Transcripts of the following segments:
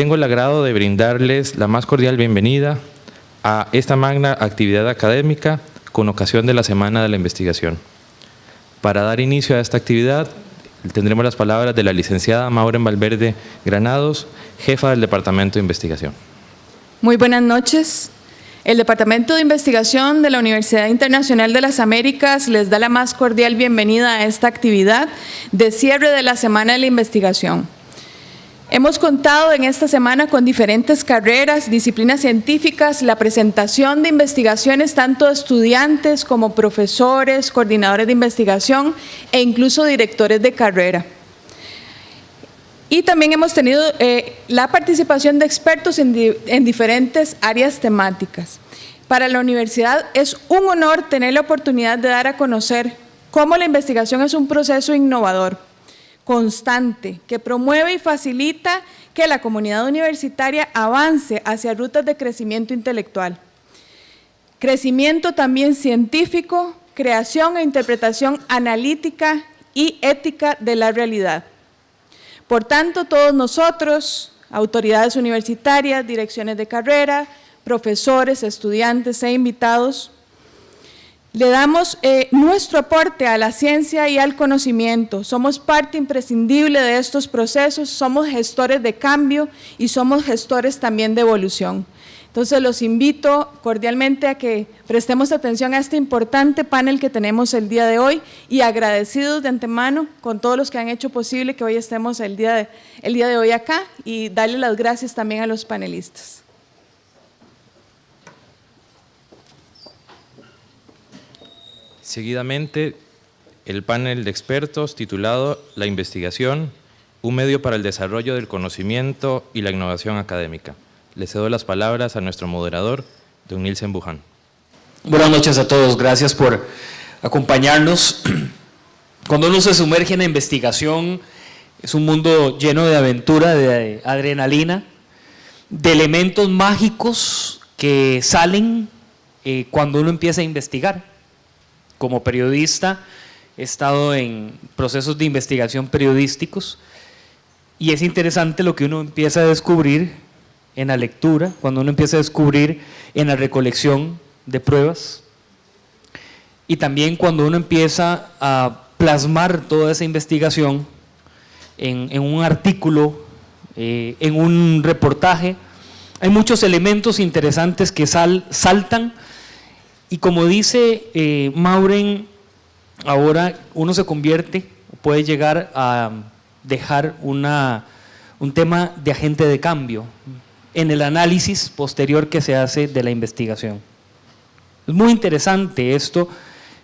tengo el agrado de brindarles la más cordial bienvenida a esta magna actividad académica con ocasión de la Semana de la Investigación. Para dar inicio a esta actividad, tendremos las palabras de la licenciada Mauren Valverde Granados, jefa del Departamento de Investigación. Muy buenas noches. El Departamento de Investigación de la Universidad Internacional de las Américas les da la más cordial bienvenida a esta actividad de cierre de la Semana de la Investigación. Hemos contado en esta semana con diferentes carreras, disciplinas científicas, la presentación de investigaciones tanto de estudiantes como profesores, coordinadores de investigación e incluso directores de carrera. Y también hemos tenido la participación de expertos en diferentes áreas temáticas. Para la universidad es un honor tener la oportunidad de dar a conocer cómo la investigación es un proceso innovador, constante, que promueve y facilita que la comunidad universitaria avance hacia rutas de crecimiento intelectual. Crecimiento también científico, creación e interpretación analítica y ética de la realidad. Por tanto, todos nosotros, autoridades universitarias, direcciones de carrera, profesores, estudiantes e invitados, le damos nuestro aporte a la ciencia y al conocimiento. Somos parte imprescindible de estos procesos, somos gestores de cambio y somos gestores también de evolución. Entonces, los invito cordialmente a que prestemos atención a este importante panel que tenemos el día de hoy y agradecidos de antemano con todos los que han hecho posible que hoy estemos el día de hoy acá y darle las gracias también a los panelistas. Seguidamente, el panel de expertos titulado La investigación, un medio para el desarrollo del conocimiento y la innovación académica. Le cedo las palabras a nuestro moderador, don Nilsen Buján. Buenas noches a todos, gracias por acompañarnos. Cuando uno se sumerge en la investigación, es un mundo lleno de aventura, de adrenalina, de elementos mágicos que salen cuando uno empieza a investigar. Como periodista, he estado en procesos de investigación periodísticos y es interesante lo que uno empieza a descubrir en la lectura, cuando uno empieza a descubrir en la recolección de pruebas y también cuando uno empieza a plasmar toda esa investigación en un artículo, en un reportaje. Hay muchos elementos interesantes que saltan y como dice Mauren, ahora uno se convierte, puede llegar a dejar un tema de agente de cambio en el análisis posterior que se hace de la investigación. Es muy interesante esto,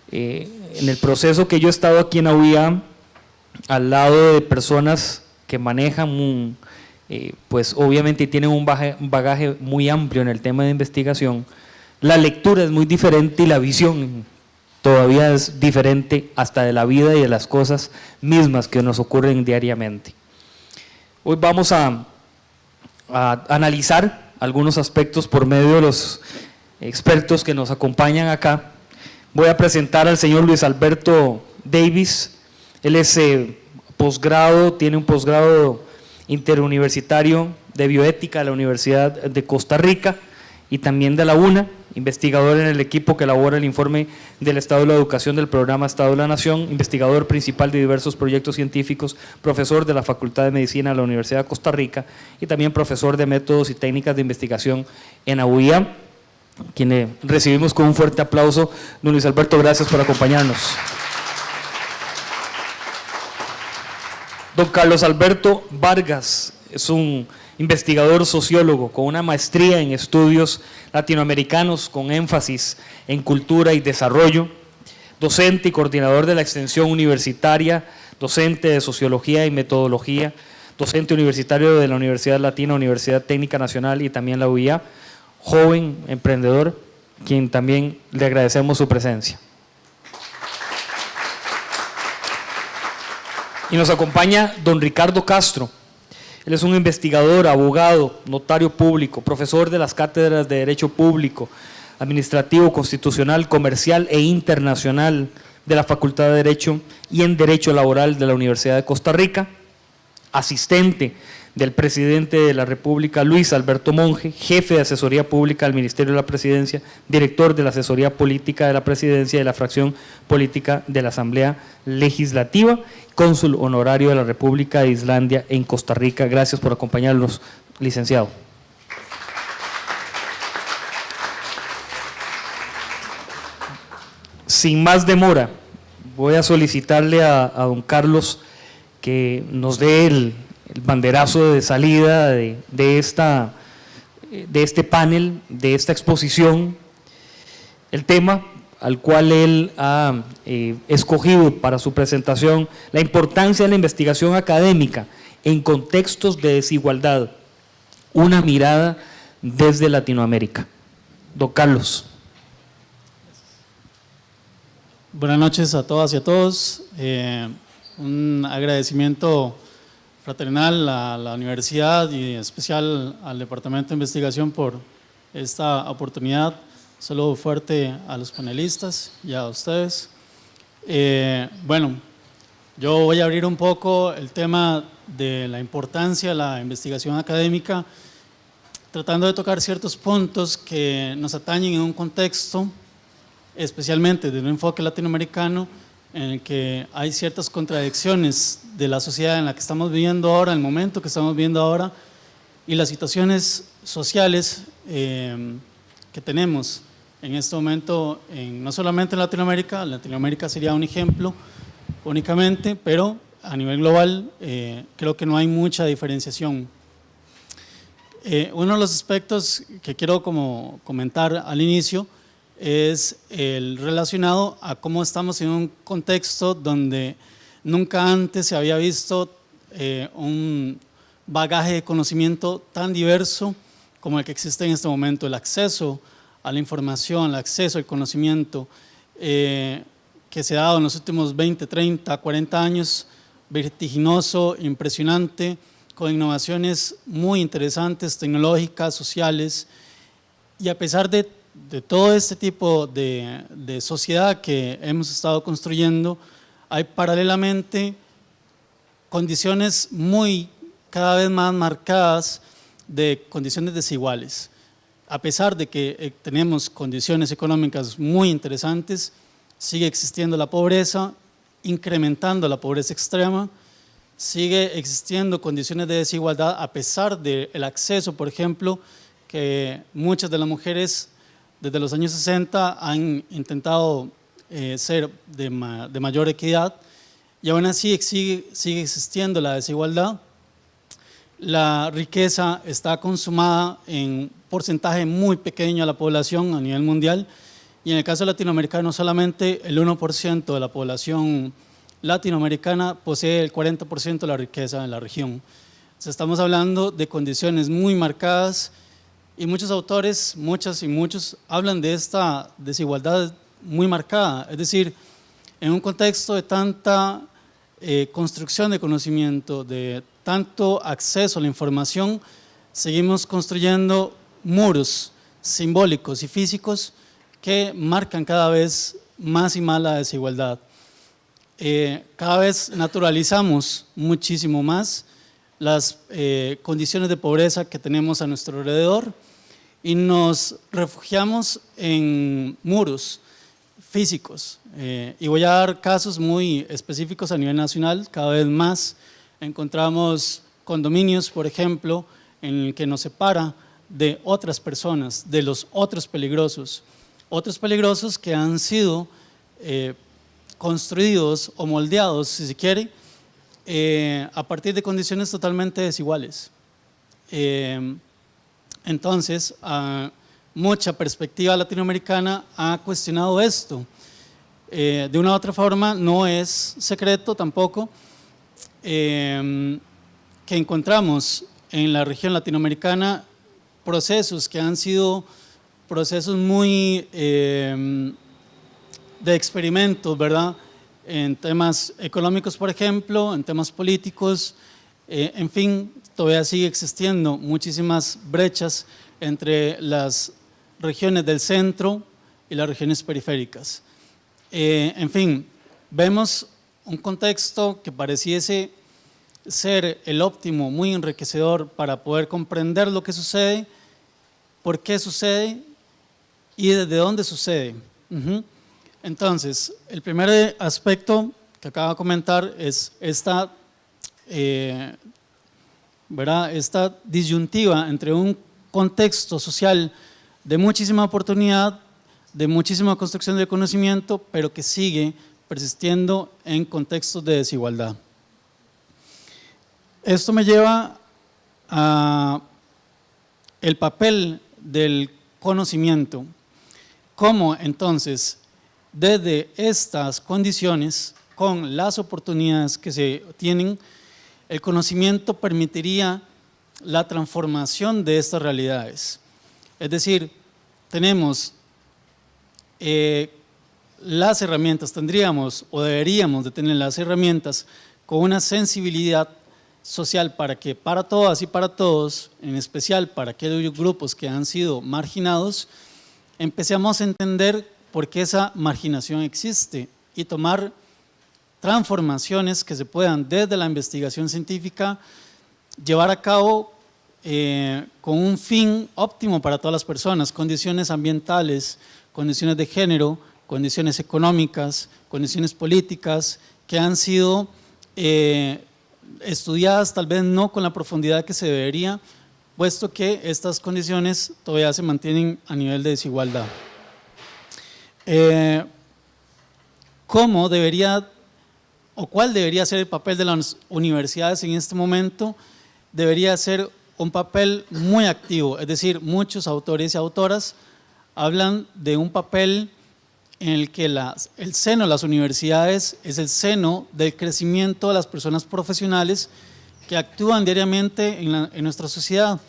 en el proceso que yo he estado aquí en la UIA, al lado de personas que manejan, pues obviamente tienen un bagaje muy amplio en el tema de investigación, la lectura es muy diferente y la visión todavía es diferente hasta de la vida y de las cosas mismas que nos ocurren diariamente. Hoy vamos a analizar algunos aspectos por medio de los expertos que nos acompañan acá. Voy a presentar al señor Luis Alberto Davis. Él es posgrado, tiene un posgrado interuniversitario de bioética de la Universidad de Costa Rica y también de la UNA, investigador en el equipo que elabora el informe del Estado de la Educación del programa Estado de la Nación, investigador principal de diversos proyectos científicos, profesor de la Facultad de Medicina de la Universidad de Costa Rica y también profesor de métodos y técnicas de investigación en la UIA, quien recibimos con un fuerte aplauso. Don Luis Alberto, gracias por acompañarnos. Don Carlos Alberto Vargas es un investigador sociólogo con una maestría en estudios latinoamericanos con énfasis en cultura y desarrollo, docente y coordinador de la extensión universitaria, docente de sociología y metodología, docente universitario de la Universidad Latina, Universidad Técnica Nacional y también la UIA, joven emprendedor, quien también le agradecemos su presencia. Y nos acompaña don Ricardo Castro. Él es un investigador, abogado, notario público, profesor de las cátedras de Derecho Público, Administrativo, Constitucional, Comercial e Internacional de la Facultad de Derecho y en Derecho Laboral de la Universidad de Costa Rica, asistente del presidente de la República, Luis Alberto Monge, jefe de asesoría pública del Ministerio de la Presidencia, director de la asesoría política de la Presidencia y de la fracción política de la Asamblea Legislativa, cónsul honorario de la República de Islandia en Costa Rica. Gracias por acompañarnos, licenciado. Sin más demora, voy a solicitarle a don Carlos que nos dé el banderazo de salida de este panel, de esta exposición, el tema al cual él ha escogido para su presentación, la importancia de la investigación académica en contextos de desigualdad, una mirada desde Latinoamérica. Don Carlos. Buenas noches a todas y a todos. Un agradecimiento fraternal a la universidad y en especial al Departamento de Investigación por esta oportunidad. Saludo fuerte a los panelistas y a ustedes. Bueno, yo voy a abrir un poco el tema de la importancia de la investigación académica, tratando de tocar ciertos puntos que nos atañen en un contexto, especialmente desde un enfoque latinoamericano, en el que hay ciertas contradicciones de la sociedad en la que estamos viviendo ahora, el momento que estamos viviendo ahora, y las situaciones sociales que tenemos en este momento, no solamente en Latinoamérica. Latinoamérica sería un ejemplo únicamente, pero a nivel global creo que no hay mucha diferenciación. Uno de los aspectos que quiero como comentar al inicio es el relacionado a cómo estamos en un contexto donde nunca antes se había visto un bagaje de conocimiento tan diverso como el que existe en este momento. El acceso a la información, el acceso al conocimiento que se ha dado en los últimos 20, 30, 40 años, vertiginoso, impresionante, con innovaciones muy interesantes, tecnológicas, sociales, y a pesar de todo este tipo de sociedad que hemos estado construyendo, hay paralelamente condiciones cada vez más marcadas de condiciones desiguales. A pesar de que tenemos condiciones económicas muy interesantes, sigue existiendo la pobreza, incrementando la pobreza extrema, sigue existiendo condiciones de desigualdad a pesar del acceso, por ejemplo, que muchas de las mujeres desde los años 60 han intentado ser de mayor equidad, y aún así sigue existiendo la desigualdad. La riqueza está consumada en un porcentaje muy pequeño de la población a nivel mundial, y en el caso latinoamericano solamente el 1% de la población latinoamericana posee el 40% de la riqueza en la región. Entonces, estamos hablando de condiciones muy marcadas, y muchos autores, muchas y muchos, hablan de esta desigualdad muy marcada. Es decir, en un contexto de tanta construcción de conocimiento, de tanto acceso a la información, seguimos construyendo muros simbólicos y físicos que marcan cada vez más y más la desigualdad. Cada vez naturalizamos muchísimo más las condiciones de pobreza que tenemos a nuestro alrededor, y nos refugiamos en muros físicos. Y voy a dar casos muy específicos a nivel nacional. Cada vez más encontramos condominios, por ejemplo, en el que nos separa de otras personas, de los otros peligrosos que han sido construidos o moldeados, si se quiere, a partir de condiciones totalmente desiguales. Entonces, mucha perspectiva latinoamericana ha cuestionado esto. De una u otra forma, no es secreto tampoco que encontramos en la región latinoamericana procesos que han sido procesos muy de experimentos, ¿verdad? En temas económicos, por ejemplo, en temas políticos, en fin, todavía sigue existiendo muchísimas brechas entre las regiones del centro y las regiones periféricas. En fin, vemos un contexto que pareciese ser el óptimo, muy enriquecedor para poder comprender lo que sucede, por qué sucede y desde dónde sucede. Entonces, el primer aspecto que acabo de comentar es esta disyuntiva entre un contexto social de muchísima oportunidad, de muchísima construcción de conocimiento, pero que sigue persistiendo en contextos de desigualdad. Esto me lleva a el papel del conocimiento. ¿Cómo entonces, desde estas condiciones, con las oportunidades que se tienen, el conocimiento permitiría la transformación de estas realidades? Es decir, tenemos las herramientas, tendríamos o deberíamos de tener las herramientas con una sensibilidad social para que para todas y para todos, en especial para aquellos grupos que han sido marginados, empecemos a entender por qué esa marginación existe y tomar transformaciones que se puedan desde la investigación científica llevar a cabo con un fin óptimo para todas las personas, condiciones ambientales, condiciones de género, condiciones económicas, condiciones políticas que han sido estudiadas tal vez no con la profundidad que se debería, puesto que estas condiciones todavía se mantienen a nivel de desigualdad. ¿Cómo debería o cuál debería ser el papel de las universidades en este momento? Debería ser un papel muy activo, es decir, muchos autores y autoras hablan de un papel en el que el seno de las universidades es el seno del crecimiento de las personas profesionales que actúan diariamente en nuestra sociedad.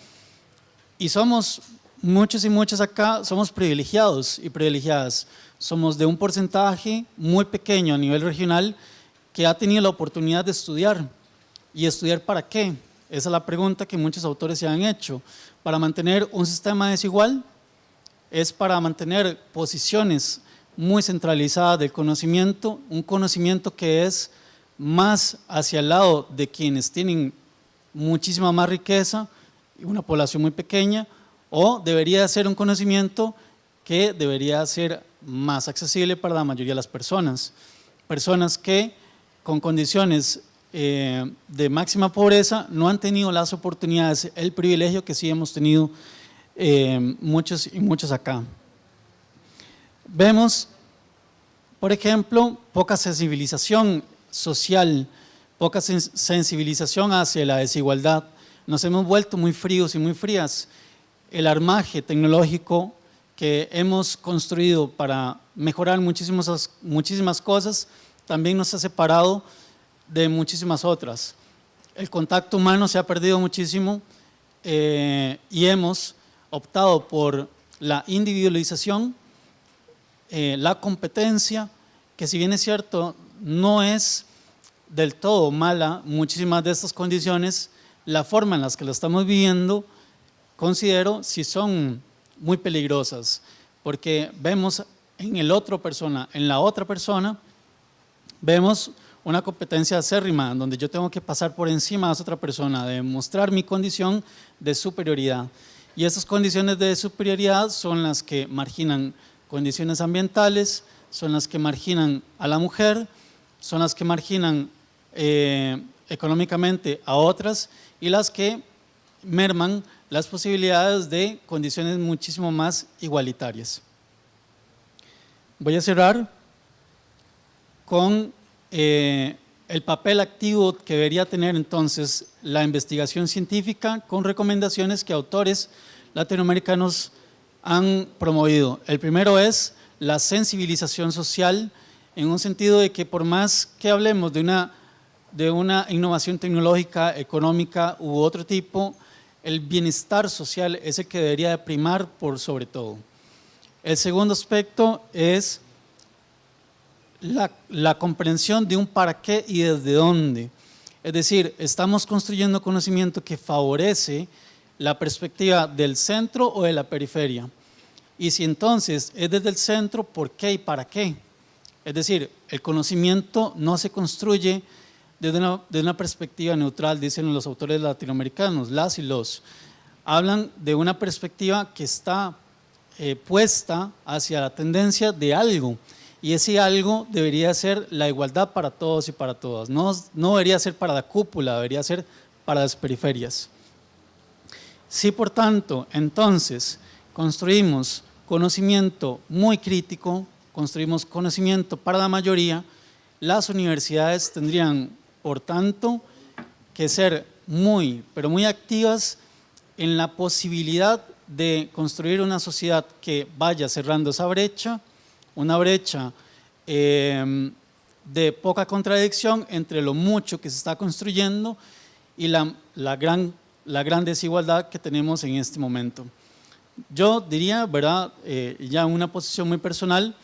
Y somos muchos y muchas acá, somos privilegiados y privilegiadas. Somos de un porcentaje muy pequeño a nivel regional que ha tenido la oportunidad de estudiar. ¿Y estudiar para qué? Esa es la pregunta que muchos autores se han hecho. ¿Para mantener un sistema desigual? ¿Es para mantener posiciones muy centralizadas del conocimiento, un conocimiento que es más hacia el lado de quienes tienen muchísima más riqueza y una población muy pequeña, o debería ser un conocimiento que debería ser más accesible para la mayoría de las personas? Personas que con condiciones de máxima pobreza no han tenido las oportunidades, el privilegio que sí hemos tenido muchos y muchos acá. Vemos, por ejemplo, poca sensibilización social, poca sensibilización hacia la desigualdad. Nos hemos vuelto muy fríos y muy frías. El armaje tecnológico que hemos construido para mejorar muchísimas cosas también nos ha separado de muchísimas otras. El contacto humano se ha perdido muchísimo y hemos optado por la individualización, la competencia, que si bien es cierto no es del todo mala, muchísimas de estas condiciones, la forma en las que lo estamos viviendo, considero si son muy peligrosas, porque vemos en la otra persona, vemos una competencia acérrima, donde yo tengo que pasar por encima de esa otra persona, demostrar mi condición de superioridad. Y esas condiciones de superioridad son las que marginan condiciones ambientales, son las que marginan a la mujer, son las que marginan económicamente a otras y las que merman las posibilidades de condiciones muchísimo más igualitarias. Voy a cerrar con el papel activo que debería tener entonces la investigación científica con recomendaciones que autores latinoamericanos han promovido. El primero es la sensibilización social, en un sentido de que por más que hablemos de una innovación tecnológica, económica u otro tipo, el bienestar social es el que debería de primar por sobre todo. El segundo aspecto es la comprensión de un para qué y desde dónde. Es decir, estamos construyendo conocimiento que favorece la perspectiva del centro o de la periferia. Y si entonces es desde el centro, ¿por qué y para qué? Es decir, el conocimiento no se construye desde una perspectiva neutral, dicen los autores latinoamericanos, las y los. Hablan de una perspectiva que está puesta hacia la tendencia de algo, y ese algo debería ser la igualdad para todos y para todas. No debería ser para la cúpula, debería ser para las periferias. Si por tanto, entonces, construimos conocimiento muy crítico, construimos conocimiento para la mayoría, las universidades tendrían, por tanto, que ser muy, pero muy activas en la posibilidad de construir una sociedad que vaya cerrando esa brecha, una brecha de poca contradicción entre lo mucho que se está construyendo y la gran desigualdad que tenemos en este momento. Yo diría, ¿verdad?, ya en una posición muy personal,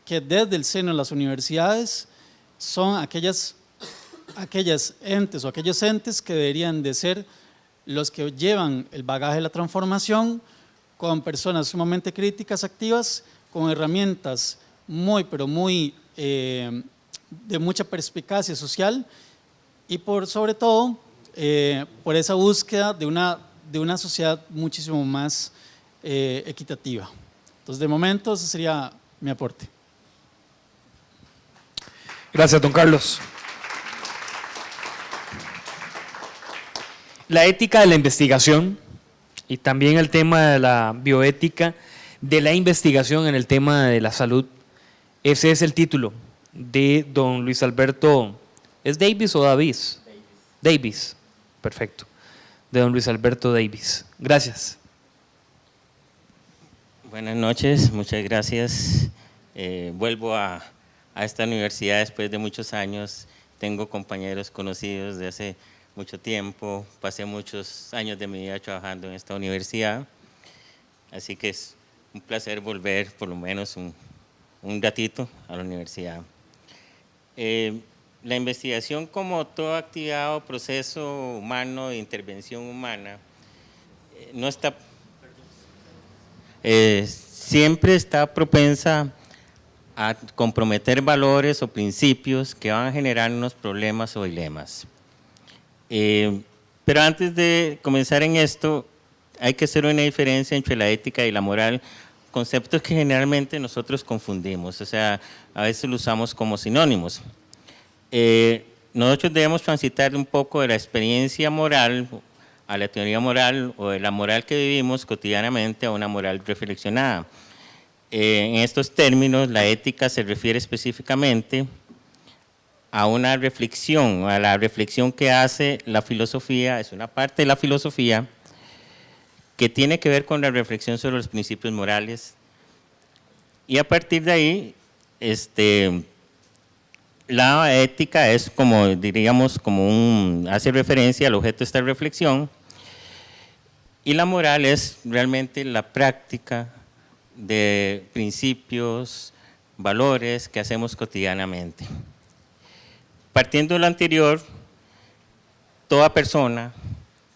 que desde el seno de las universidades son aquellas entes o aquellos entes que deberían de ser los que llevan el bagaje de la transformación, con personas sumamente críticas, activas, con herramientas muy, pero muy de mucha perspicacia social y sobre todo por esa búsqueda de una sociedad muchísimo más equitativa. Entonces, de momento, ese sería mi aporte. Gracias, don Carlos. La ética de la investigación y también el tema de la bioética de la investigación en el tema de la salud. Ese es el título de don Luis Alberto. ¿Es Davis o Davis? Davis. Perfecto. De don Luis Alberto Davis. Gracias. Buenas noches, muchas gracias. Vuelvo a esta universidad después de muchos años. Tengo compañeros conocidos de hace mucho tiempo. Pasé muchos años de mi vida trabajando en esta universidad. Así que es un placer volver por lo menos un ratito a la universidad. La investigación, como toda actividad o proceso humano de intervención humana, no está, siempre está propensa a comprometer valores o principios que van a generarnos problemas o dilemas. Pero antes de comenzar en esto, hay que hacer una diferencia entre la ética y la moral, conceptos que generalmente nosotros confundimos, o sea, a veces lo usamos como sinónimos. Nosotros debemos transitar un poco de la experiencia moral a la teoría moral o de la moral que vivimos cotidianamente a una moral reflexionada. En estos términos, la ética se refiere específicamente a una reflexión, a la reflexión que hace la filosofía, es una parte de la filosofía que tiene que ver con la reflexión sobre los principios morales, y a partir de ahí, la ética es como, diríamos, hace referencia al objeto de esta reflexión, y la moral es realmente la práctica de principios, valores que hacemos cotidianamente. Partiendo de lo anterior, toda persona,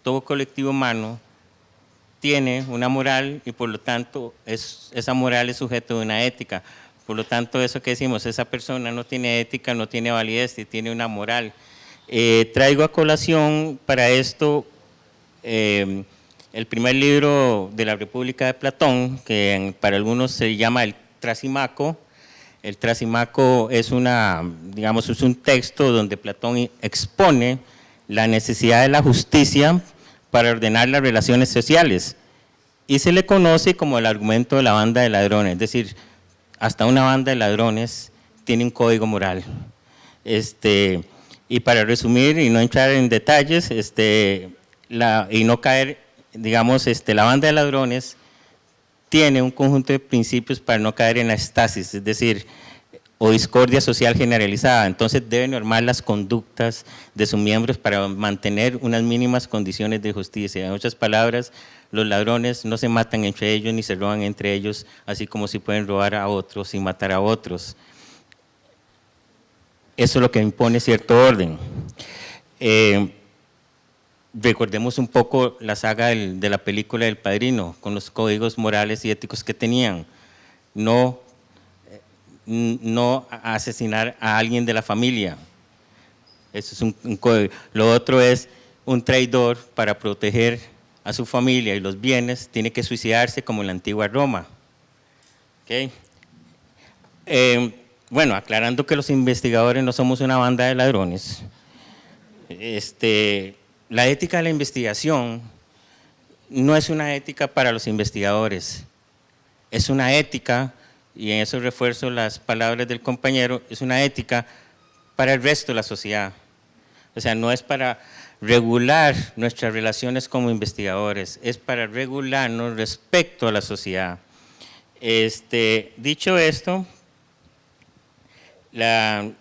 todo colectivo humano tiene una moral y por lo tanto esa moral es sujeto de una ética. Por lo tanto, eso que decimos, esa persona no tiene ética, no tiene validez, tiene una moral. Traigo a colación para esto el primer libro de la República de Platón, que para algunos se llama el Trasimaco. El Trasimaco es es un texto donde Platón expone la necesidad de la justicia para ordenar las relaciones sociales, y se le conoce como el argumento de la banda de ladrones, es decir, hasta una banda de ladrones tiene un código moral. Y para resumir y no entrar en detalles, y no caer, digamos, la banda de ladrones tiene un conjunto de principios para no caer en la estasis, es decir, o discordia social generalizada. Entonces debe normar las conductas de sus miembros para mantener unas mínimas condiciones de justicia. En otras palabras, los ladrones no se matan entre ellos ni se roban entre ellos, así como si pueden robar a otros y matar a otros. Eso es lo que impone cierto orden. Recordemos un poco la saga de la película del Padrino, con los códigos morales y éticos que tenían. No asesinar a alguien de la familia, Eso es lo otro es un traidor para proteger a su familia y los bienes, tiene que suicidarse como en la antigua Roma. ¿Okay? Bueno, aclarando que los investigadores no somos una banda de ladrones, la ética de la investigación no es una ética para los investigadores, es una ética, y en eso refuerzo las palabras del compañero, es una ética para el resto de la sociedad. O sea, no es para regular nuestras relaciones como investigadores, es para regularnos respecto a la sociedad. Dicho esto, la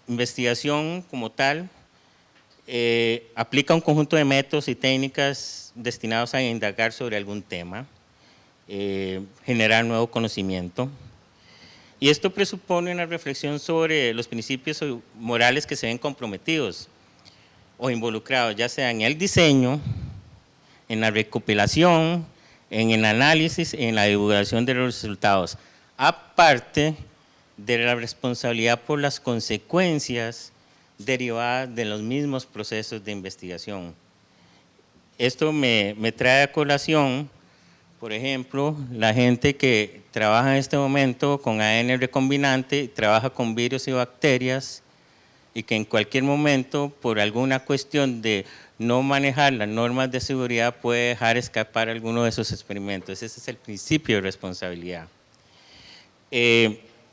investigación como tal aplica un conjunto de métodos y técnicas destinados a indagar sobre algún tema, generar nuevo conocimiento. Y esto presupone una reflexión sobre los principios morales que se ven comprometidos o involucrados, ya sea en el diseño, en la recopilación, en el análisis, en la divulgación de los resultados, aparte de la responsabilidad por las consecuencias derivadas de los mismos procesos de investigación. Esto me trae a colación, por ejemplo, la gente que trabaja en este momento con ADN recombinante, trabaja con virus y bacterias, y que en cualquier momento, por alguna cuestión de no manejar las normas de seguridad, puede dejar escapar alguno de esos experimentos. Ese es el principio de responsabilidad.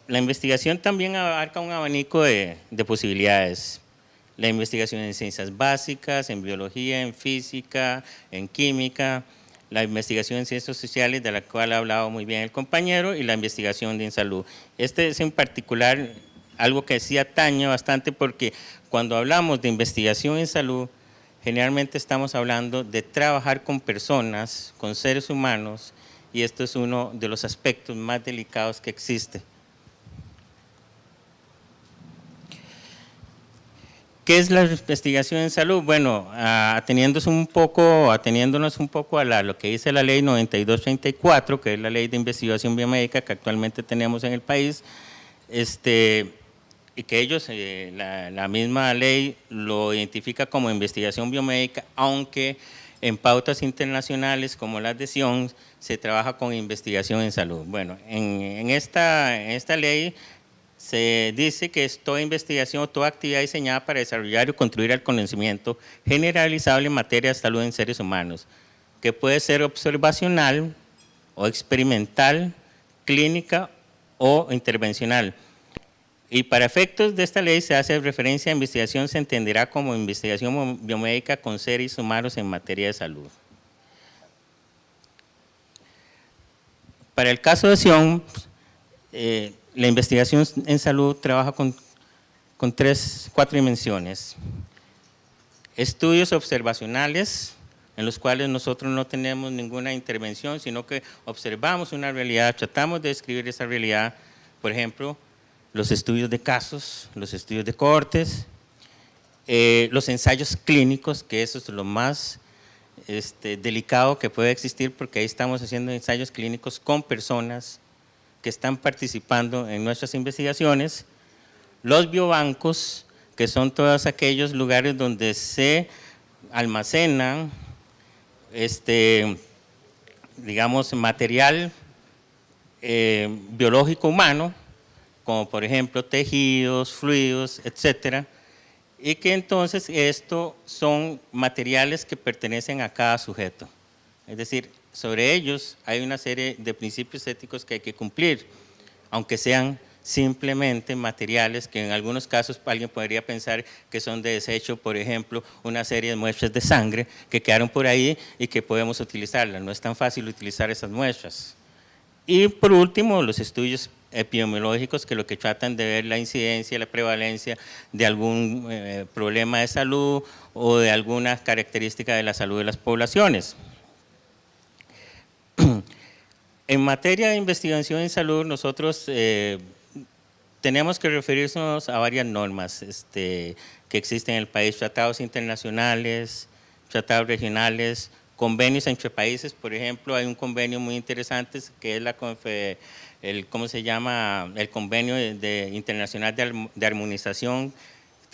La investigación también abarca un abanico de posibilidades. La investigación en ciencias básicas, en biología, en física, en química, la investigación en ciencias sociales, de la cual ha hablado muy bien el compañero, y la investigación en salud. Este es en particular algo que sí atañe bastante, porque cuando hablamos de investigación en salud, generalmente estamos hablando de trabajar con personas, con seres humanos, y esto es uno de los aspectos más delicados que existe. ¿Qué es la investigación en salud? Bueno, ateniéndonos un poco a lo que dice la ley 9234, que es la ley de investigación biomédica que actualmente tenemos en el país, y que ellos, la misma ley lo identifica como investigación biomédica, aunque en pautas internacionales como la de Sion se trabaja con investigación en salud. Bueno, en esta ley se dice que es toda investigación o toda actividad diseñada para desarrollar y contribuir al conocimiento generalizable en materia de salud en seres humanos, que puede ser observacional o experimental, clínica o intervencional. Y para efectos de esta ley se hace referencia a investigación, se entenderá como investigación biomédica con seres humanos en materia de salud. Para el caso de Sion, la investigación en salud trabaja con 4 dimensiones. Estudios observacionales, en los cuales nosotros no tenemos ninguna intervención, sino que observamos una realidad, tratamos de describir esa realidad, por ejemplo, los estudios de casos, los estudios de cohortes, los ensayos clínicos, que eso es lo más delicado que puede existir, porque ahí estamos haciendo ensayos clínicos con personas que están participando en nuestras investigaciones, los biobancos, que son todos aquellos lugares donde se almacenan, digamos, material biológico humano, como por ejemplo tejidos, fluidos, etcétera, y que entonces estos son materiales que pertenecen a cada sujeto. Es decir, sobre ellos hay una serie de principios éticos que hay que cumplir, aunque sean simplemente materiales que en algunos casos alguien podría pensar que son de desecho, por ejemplo, una serie de muestras de sangre que quedaron por ahí y que podemos utilizarlas. No es tan fácil utilizar esas muestras. Y por último, los estudios epidemiológicos, que lo que tratan de ver la incidencia, la prevalencia de algún problema de salud o de alguna característica de la salud de las poblaciones. En materia de investigación en salud, nosotros tenemos que referirnos a varias normas que existen en el país, tratados internacionales, tratados regionales, convenios entre países. Por ejemplo, hay un convenio muy interesante que es el convenio internacional de armonización,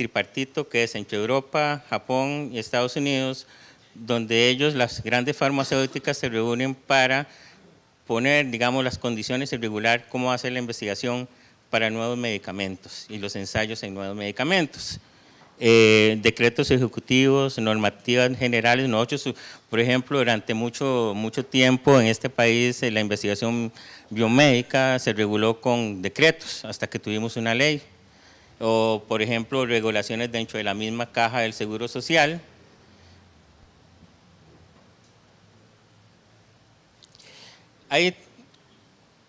tripartito que es entre Europa, Japón y Estados Unidos, donde ellos, las grandes farmacéuticas, se reúnen para poner, digamos, las condiciones y regular cómo hacer la investigación para nuevos medicamentos y los ensayos en nuevos medicamentos. Decretos ejecutivos, normativas generales. Nosotros, por ejemplo, durante mucho tiempo en este país la investigación biomédica se reguló con decretos hasta que tuvimos una ley. O, por ejemplo, regulaciones dentro de la misma caja del Seguro Social. Hay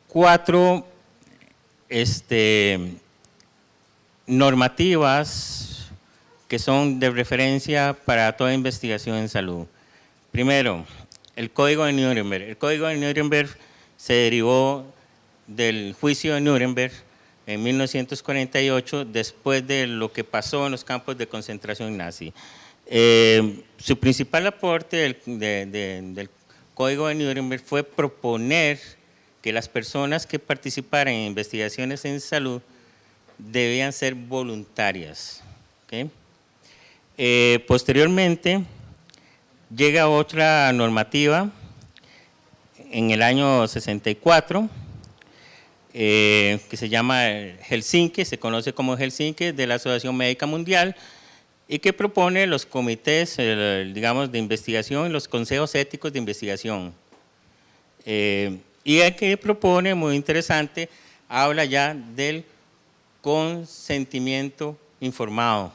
4 normativas que son de referencia para toda investigación en salud. Primero, el Código de Nuremberg. El Código de Nuremberg se derivó del juicio de Nuremberg en 1948, después de lo que pasó en los campos de concentración nazi. Su principal aporte del Código de Nuremberg fue proponer que las personas que participaran en investigaciones en salud debían ser voluntarias. ¿Okay? Posteriormente, llega otra normativa en el año 64, que se llama Helsinki, se conoce como Helsinki, de la Asociación Médica Mundial, y que propone los comités, digamos, de investigación, los consejos éticos de investigación. Y el que propone, muy interesante, habla ya del consentimiento informado.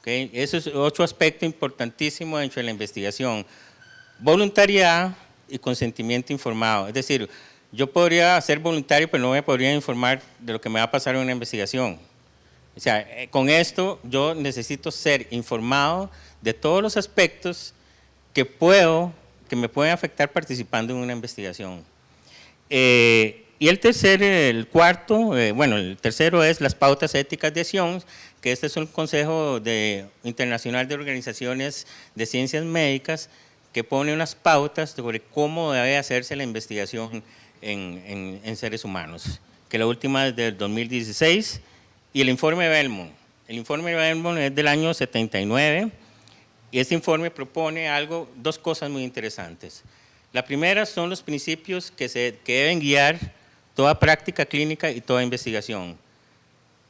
¿Okay? Eso es otro aspecto importantísimo dentro de la investigación. Voluntariedad y consentimiento informado. Es decir, yo podría ser voluntario, pero no me podría informar de lo que me va a pasar en una investigación. O sea, con esto yo necesito ser informado de todos los aspectos que me pueden afectar participando en una investigación. Y el tercero es las pautas éticas de acción, que este es un consejo internacional de organizaciones de ciencias médicas que pone unas pautas sobre cómo debe hacerse la investigación en seres humanos, que la última es del 2016, y el informe Belmont. El informe Belmont es del año 79, y este informe propone dos cosas muy interesantes. La primera son los principios que deben guiar toda práctica clínica y toda investigación.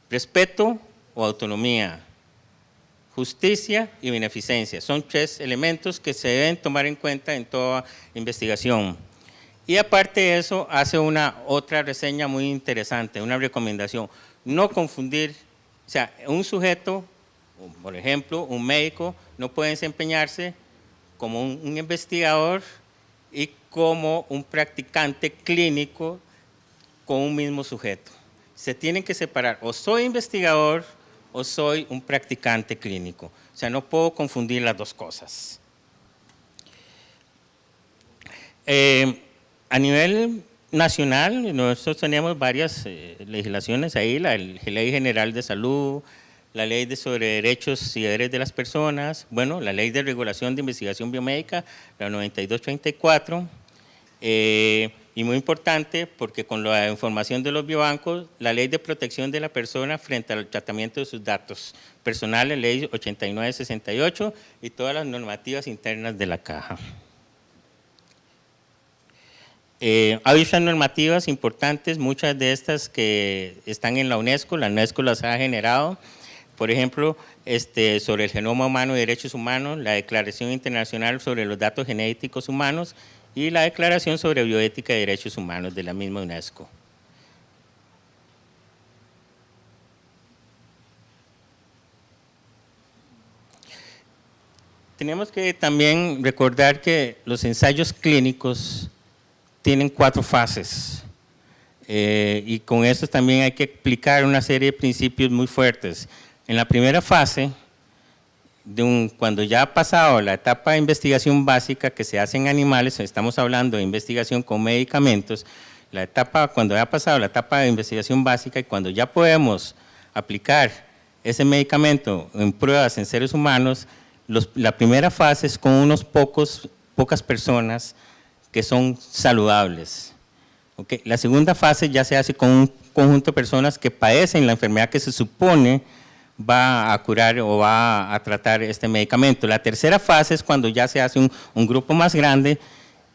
Respeto o autonomía, justicia y beneficencia. Son 3 elementos que se deben tomar en cuenta en toda investigación. Y aparte de eso, hace otra reseña muy interesante, una recomendación. No confundir, o sea, un sujeto, por ejemplo, un médico, no puede desempeñarse como un investigador y como un practicante clínico con un mismo sujeto. Se tienen que separar, o soy investigador o soy un practicante clínico. O sea, no puedo confundir las dos cosas. A nivel nacional, nosotros tenemos varias legislaciones ahí, la Ley General de Salud, la Ley sobre Derechos y Deberes de las Personas, bueno, la Ley de Regulación de Investigación Biomédica, la 9234, y muy importante porque con la información de los biobancos, la Ley de Protección de la Persona frente al tratamiento de sus datos personales, Ley 8968 y todas las normativas internas de la Caja. Hay otras normativas importantes, muchas de estas que están en la UNESCO las ha generado, por ejemplo, sobre el genoma humano y derechos humanos, la Declaración Internacional sobre los Datos Genéticos Humanos y la Declaración sobre Bioética y Derechos Humanos de la misma UNESCO. Tenemos que también recordar que los ensayos clínicos tienen 4 fases y con eso también hay que explicar una serie de principios muy fuertes. En la primera fase, cuando ya ha pasado la etapa de investigación básica que se hace en animales, estamos hablando de investigación con medicamentos, cuando ya ha pasado la etapa de investigación básica y cuando ya podemos aplicar ese medicamento en pruebas en seres humanos, la primera fase es con pocas personas que son saludables. ¿Okay? La segunda fase ya se hace con un conjunto de personas que padecen la enfermedad que se supone va a curar o va a tratar este medicamento. La tercera fase es cuando ya se hace un grupo más grande,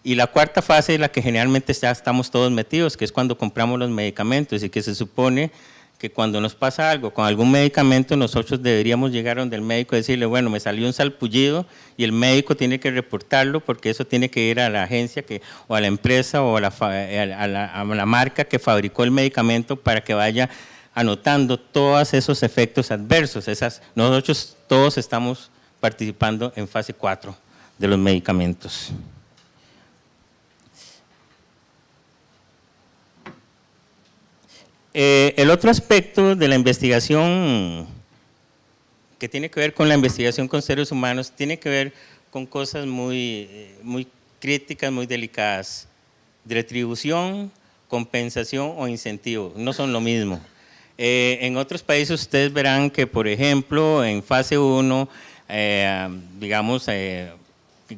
y la cuarta fase es la que generalmente ya estamos todos metidos, que es cuando compramos los medicamentos, y que se supone que cuando nos pasa algo con algún medicamento, nosotros deberíamos llegar donde el médico y decirle, bueno, me salió un salpullido, y el médico tiene que reportarlo porque eso tiene que ir a la agencia o a la empresa o a la marca que fabricó el medicamento para que vaya anotando todos esos efectos adversos. Nosotros todos estamos participando en fase 4 de los medicamentos. El otro aspecto de la investigación que tiene que ver con la investigación con seres humanos tiene que ver con cosas muy críticas, muy delicadas. Retribución, compensación o incentivo, no son lo mismo. En otros países ustedes verán que, por ejemplo, en fase 1, digamos,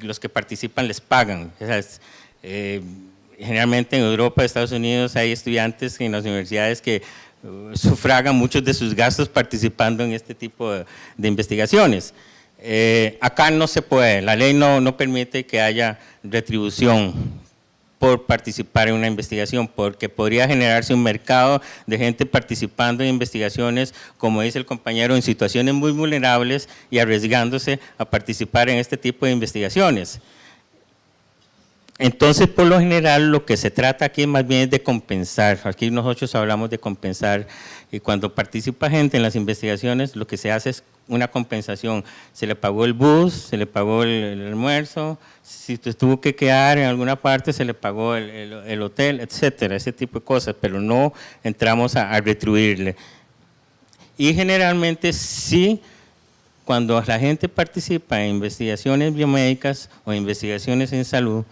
los que participan les pagan. Generalmente en Europa, Estados Unidos, hay estudiantes en las universidades que sufragan muchos de sus gastos participando en este tipo de investigaciones. Acá no se puede, la ley no permite que haya retribución por participar en una investigación, porque podría generarse un mercado de gente participando en investigaciones, como dice el compañero, en situaciones muy vulnerables y arriesgándose a participar en este tipo de investigaciones. Entonces, por lo general, lo que se trata aquí más bien es de compensar. Aquí nosotros hablamos de compensar, y cuando participa gente en las investigaciones, lo que se hace es una compensación. Se le pagó el bus, se le pagó el almuerzo, si tuvo que quedar en alguna parte, se le pagó el hotel, etcétera, ese tipo de cosas, pero no entramos a retribuirle. Y generalmente sí, cuando la gente participa en investigaciones biomédicas o investigaciones en salud,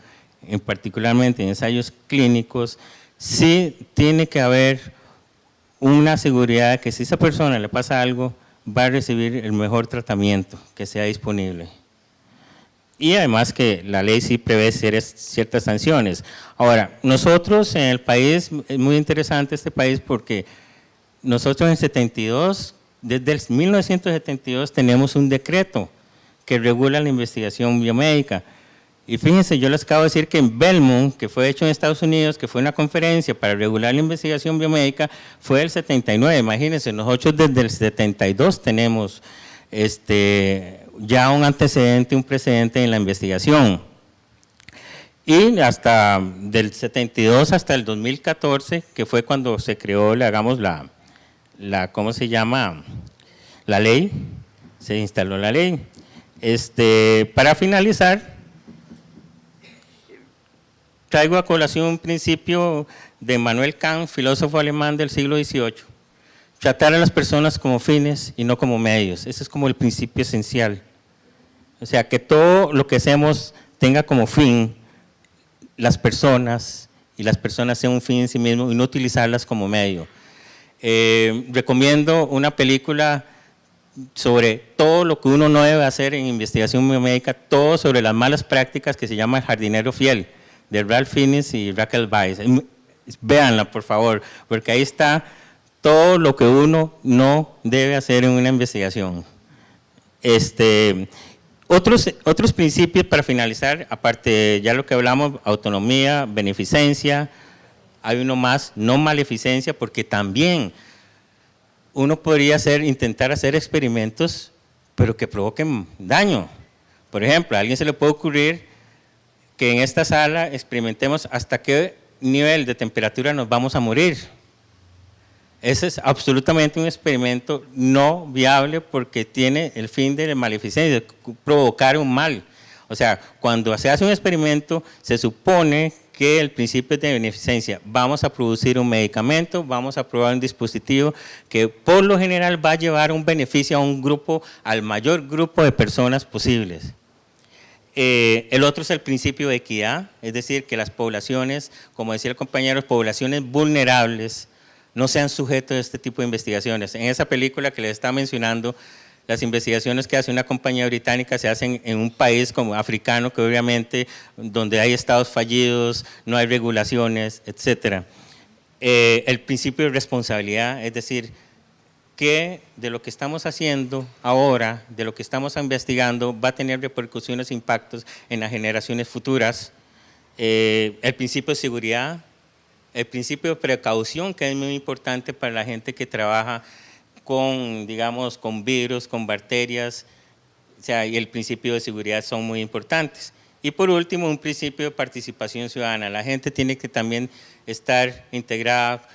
particularmente en ensayos clínicos, sí tiene que haber una seguridad de que si a esa persona le pasa algo, va a recibir el mejor tratamiento que sea disponible. Y además que la ley sí prevé ciertas sanciones. Ahora, nosotros en el país, es muy interesante este país porque nosotros en 72, desde el 1972 tenemos un decreto que regula la investigación biomédica. Y fíjense, yo les acabo de decir que en Belmont, que fue hecho en Estados Unidos, que fue una conferencia para regular la investigación biomédica, fue el 79, imagínense, nosotros desde el 72 tenemos ya un antecedente, un precedente en la investigación. Y hasta del 72 hasta el 2014, que fue cuando se creó, digamos, ¿cómo se llama? La ley, se instaló la ley. Para finalizar, traigo a colación un principio de Immanuel Kant, filósofo alemán del siglo XVIII. Tratar a las personas como fines y no como medios. Ese es como el principio esencial. O sea, que todo lo que hacemos tenga como fin las personas, y las personas sean un fin en sí mismo y no utilizarlas como medio. Recomiendo una película sobre todo lo que uno no debe hacer en investigación biomédica, todo sobre las malas prácticas, que se llama El jardinero fiel, de Ralph Fiennes y Raquel Weiss. Véanla, por favor, porque ahí está todo lo que uno no debe hacer en una investigación. Otros principios para finalizar, aparte ya lo que hablamos, autonomía, beneficencia, hay uno más, no maleficencia, porque también uno podría intentar hacer experimentos, pero que provoquen daño. Por ejemplo, a alguien se le puede ocurrir que en esta sala experimentemos hasta qué nivel de temperatura nos vamos a morir. Ese es absolutamente un experimento no viable porque tiene el fin de maleficencia, de provocar un mal. O sea, cuando se hace un experimento, se supone que el principio es de beneficencia. Vamos a producir un medicamento, vamos a probar un dispositivo que por lo general va a llevar un beneficio a un grupo, al mayor grupo de personas posibles. El otro es el principio de equidad, es decir, que las poblaciones, como decía el compañero, poblaciones vulnerables, no sean sujetos a este tipo de investigaciones. En esa película que les estaba mencionando, las investigaciones que hace una compañía británica se hacen en un país como africano, que obviamente donde hay estados fallidos, no hay regulaciones, etc. El principio de responsabilidad, es decir, que de lo que estamos haciendo ahora, de lo que estamos investigando, va a tener repercusiones e impactos en las generaciones futuras. El principio de seguridad, el principio de precaución, que es muy importante para la gente que trabaja con, digamos, con virus, con bacterias, o sea, y el principio de seguridad son muy importantes. Y por último, un principio de participación ciudadana. La gente tiene que también estar integrada,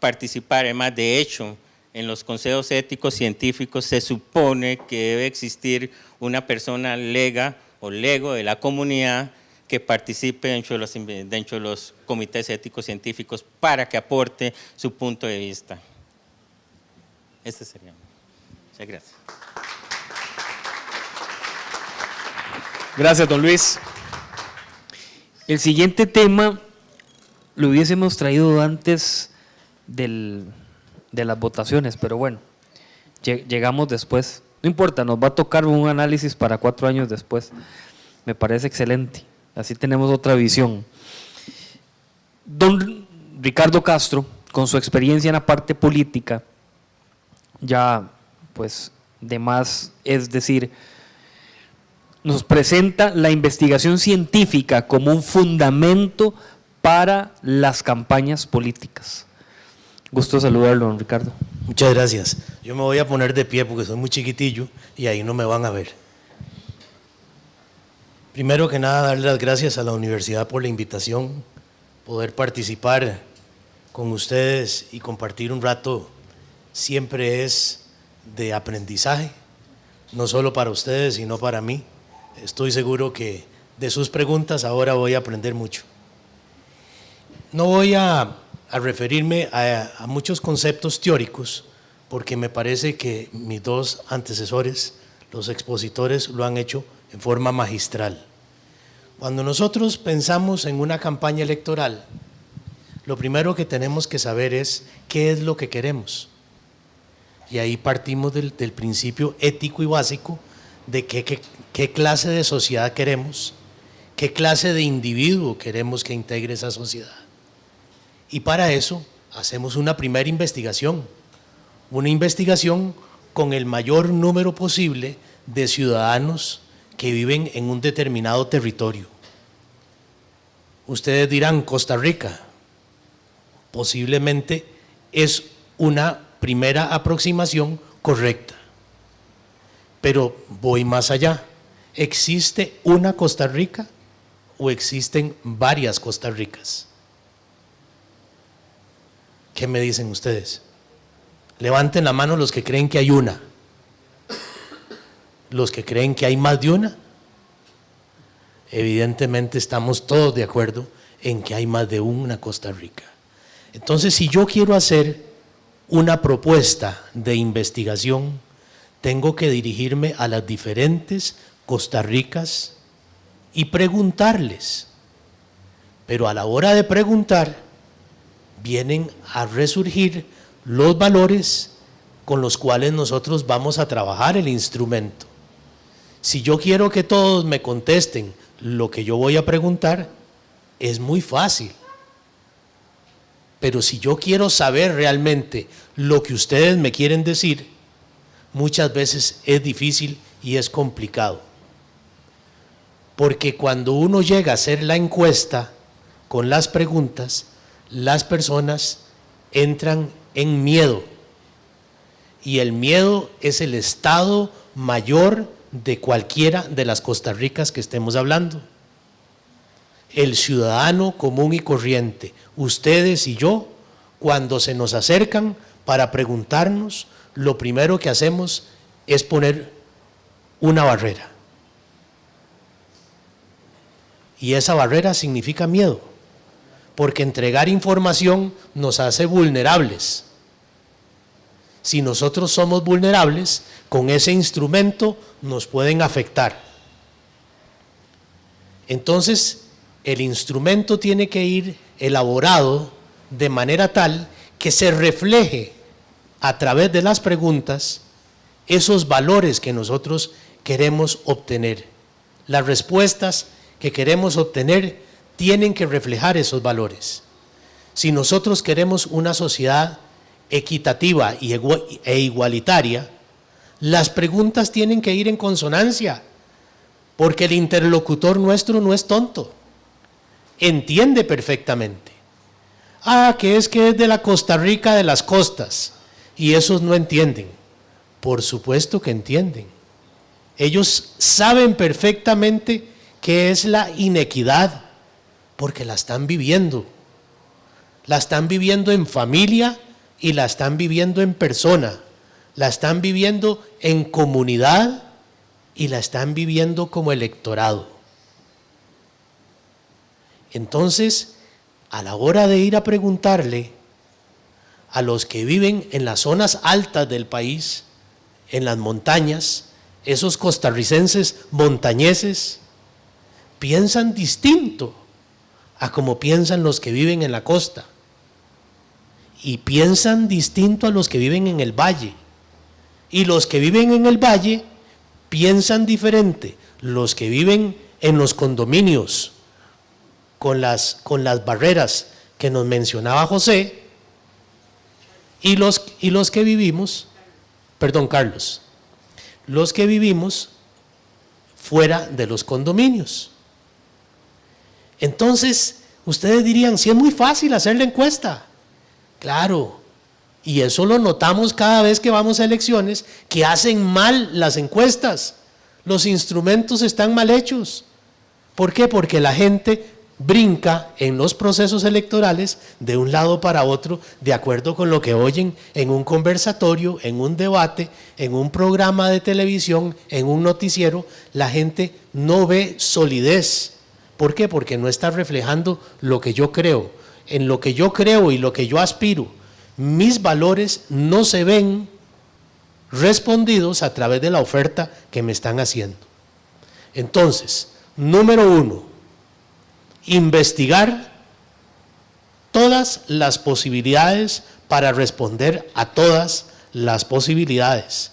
participar. Además, de hecho, en los consejos éticos científicos se supone que debe existir una persona lega o lego de la comunidad que participe dentro de los comités éticos científicos para que aporte su punto de vista. Este sería. Muchas gracias. Gracias, don Luis. El siguiente tema lo hubiésemos traído antes de las votaciones, pero bueno, llegamos después. No importa, nos va a tocar un análisis para 4 años después. Me parece excelente. Así tenemos otra visión. Don Ricardo Castro, con su experiencia en la parte política, ya pues de más es decir, nos presenta la investigación científica como un fundamento para las campañas políticas. Gusto saludarlo, don Ricardo. Muchas gracias. Yo me voy a poner de pie porque soy muy chiquitillo y ahí no me van a ver. Primero que nada, darle las gracias a la universidad por la invitación, poder participar con ustedes y compartir un rato siempre es de aprendizaje, no solo para ustedes, sino para mí. Estoy seguro que de sus preguntas ahora voy a aprender mucho. No voy a referirme a muchos conceptos teóricos, porque me parece que mis dos antecesores, los expositores, lo han hecho en forma magistral. Cuando nosotros pensamos en una campaña electoral, lo primero que tenemos que saber es qué es lo que queremos. Y ahí partimos del principio ético y básico de qué clase de sociedad queremos, qué clase de individuo queremos que integre esa sociedad. Y para eso hacemos una primera investigación, una investigación con el mayor número posible de ciudadanos que viven en un determinado territorio. Ustedes dirán, Costa Rica, posiblemente es una primera aproximación correcta, pero voy más allá. ¿Existe una Costa Rica o existen varias Costa Ricas? ¿Qué me dicen ustedes? Levanten la mano los que creen que hay una. Los que creen que hay más de una. Evidentemente estamos todos de acuerdo en que hay más de una Costa Rica. Entonces, si yo quiero hacer una propuesta de investigación, tengo que dirigirme a las diferentes Costa Ricas y preguntarles. Pero a la hora de preguntar, vienen a resurgir los valores con los cuales nosotros vamos a trabajar el instrumento. Si yo quiero que todos me contesten lo que yo voy a preguntar, es muy fácil. Pero si yo quiero saber realmente lo que ustedes me quieren decir, muchas veces es difícil y es complicado. Porque cuando uno llega a hacer la encuesta con las preguntas, las personas entran en miedo. Y el miedo es el estado mayor de cualquiera de las Costa Ricas que estemos hablando. El ciudadano común y corriente, ustedes y yo, cuando se nos acercan para preguntarnos, lo primero que hacemos es poner una barrera. Y esa barrera significa miedo, porque entregar información nos hace vulnerables. Si nosotros somos vulnerables, con ese instrumento nos pueden afectar. Entonces, el instrumento tiene que ir elaborado de manera tal que se refleje a través de las preguntas esos valores que nosotros queremos obtener. Las respuestas que queremos obtener tienen que reflejar esos valores. Si nosotros queremos una sociedad equitativa e igualitaria, las preguntas tienen que ir en consonancia, porque el interlocutor nuestro no es tonto, entiende perfectamente. Que es de la Costa Rica de las costas, y esos no entienden. Por supuesto que entienden. Ellos saben perfectamente qué es la inequidad, porque la están viviendo. La están viviendo en familia y la están viviendo en persona. La están viviendo en comunidad y la están viviendo como electorado. Entonces, a la hora de ir a preguntarle a los que viven en las zonas altas del país, en las montañas, esos costarricenses montañeses, piensan distinto a como piensan los que viven en la costa, y piensan distinto a los que viven en el valle, y los que viven en el valle piensan diferente los que viven en los condominios con las barreras que nos mencionaba José, y los que vivimos, Carlos, los que vivimos fuera de los condominios. Entonces, ustedes dirían, sí, es muy fácil hacer la encuesta. Claro, y eso lo notamos cada vez que vamos a elecciones, que hacen mal las encuestas. Los instrumentos están mal hechos. ¿Por qué? Porque la gente brinca en los procesos electorales de un lado para otro, de acuerdo con lo que oyen en un conversatorio, en un debate, en un programa de televisión, en un noticiero. La gente no ve solidez. ¿Por qué? Porque no está reflejando lo que yo creo. En lo que yo creo y lo que yo aspiro, mis valores no se ven respondidos a través de la oferta que me están haciendo. Entonces, número 1, investigar todas las posibilidades para responder a todas las posibilidades.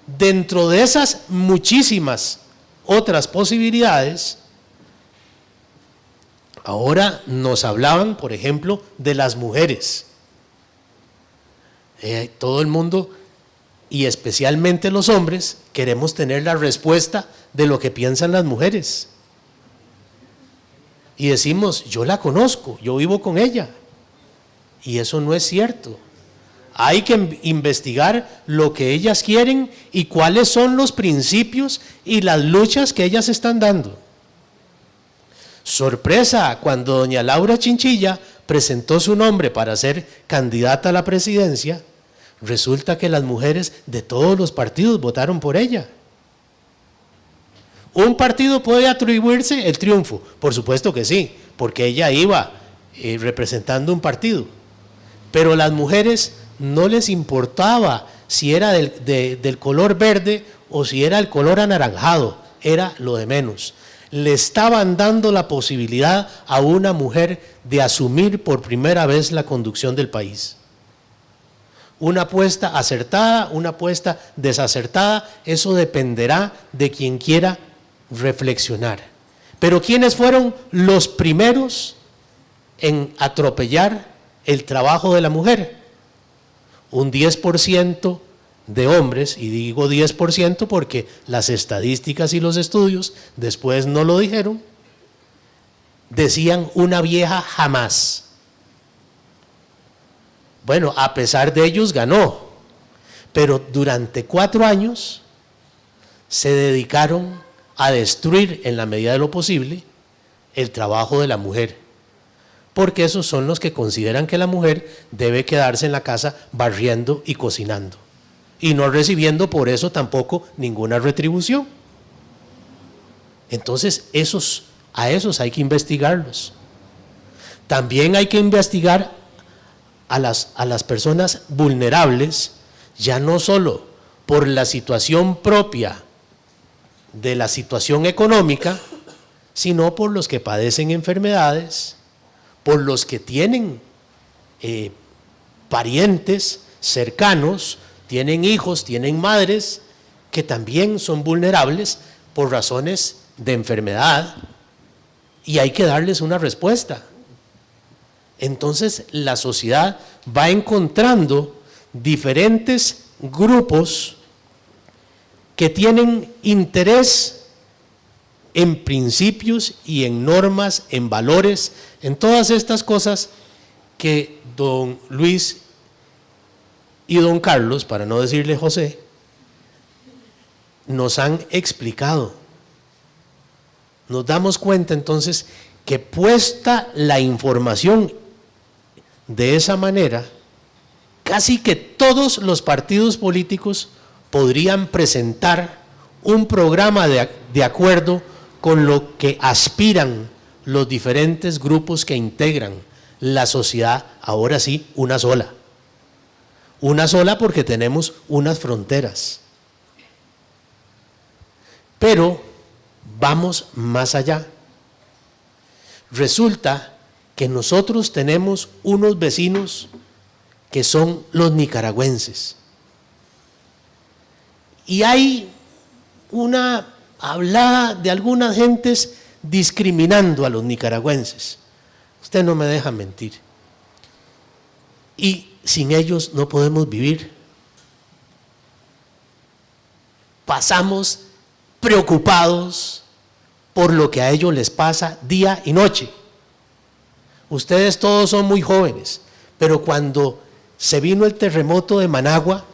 Dentro de esas muchísimas otras posibilidades, ahora nos hablaban, por ejemplo, de las mujeres. Todo el mundo, y especialmente los hombres, queremos tener la respuesta de lo que piensan las mujeres. Y decimos, yo la conozco, yo vivo con ella. Y eso no es cierto. Hay que investigar lo que ellas quieren y cuáles son los principios y las luchas que ellas están dando. Sorpresa, cuando doña Laura Chinchilla presentó su nombre para ser candidata a la presidencia, resulta que las mujeres de todos los partidos votaron por ella. ¿Un partido puede atribuirse el triunfo? Por supuesto que sí, porque ella iba representando un partido. Pero las mujeres no les importaba si era del color verde o si era el color anaranjado, era lo de menos. Le estaban dando la posibilidad a una mujer de asumir por primera vez la conducción del país. Una apuesta acertada, una apuesta desacertada, eso dependerá de quien quiera reflexionar. Pero ¿quiénes fueron los primeros en atropellar el trabajo de la mujer? Un 10% de hombres, y digo 10% porque las estadísticas y los estudios después no lo dijeron, decían una vieja jamás. Bueno, a pesar de ellos ganó, pero durante 4 años se dedicaron a destruir en la medida de lo posible el trabajo de la mujer, porque esos son los que consideran que la mujer debe quedarse en la casa barriendo y cocinando y no recibiendo por eso tampoco ninguna retribución. Entonces a esos hay que investigarlos. También hay que investigar a las personas vulnerables, ya no solo por la situación propia de la situación económica, sino por los que padecen enfermedades, por los que tienen parientes cercanos, tienen hijos, tienen madres, que también son vulnerables por razones de enfermedad, y hay que darles una respuesta. entonces la sociedad va encontrando diferentes grupos que tienen interés en principios y en normas, en valores, en todas estas cosas que don Luis y don Carlos, para no decirle José, nos han explicado. Nos damos cuenta entonces que puesta la información de esa manera, casi que todos los partidos políticos podrían presentar un programa de acuerdo con lo que aspiran los diferentes grupos que integran la sociedad, ahora sí, una sola. Una sola porque tenemos unas fronteras. Pero vamos más allá. Resulta que nosotros tenemos unos vecinos que son los nicaragüenses. Y hay una hablada de algunas gentes discriminando a los nicaragüenses. Usted no me deja mentir. Y sin ellos no podemos vivir. Pasamos preocupados por lo que a ellos les pasa día y noche. Ustedes todos son muy jóvenes, pero cuando se vino el terremoto de Managua,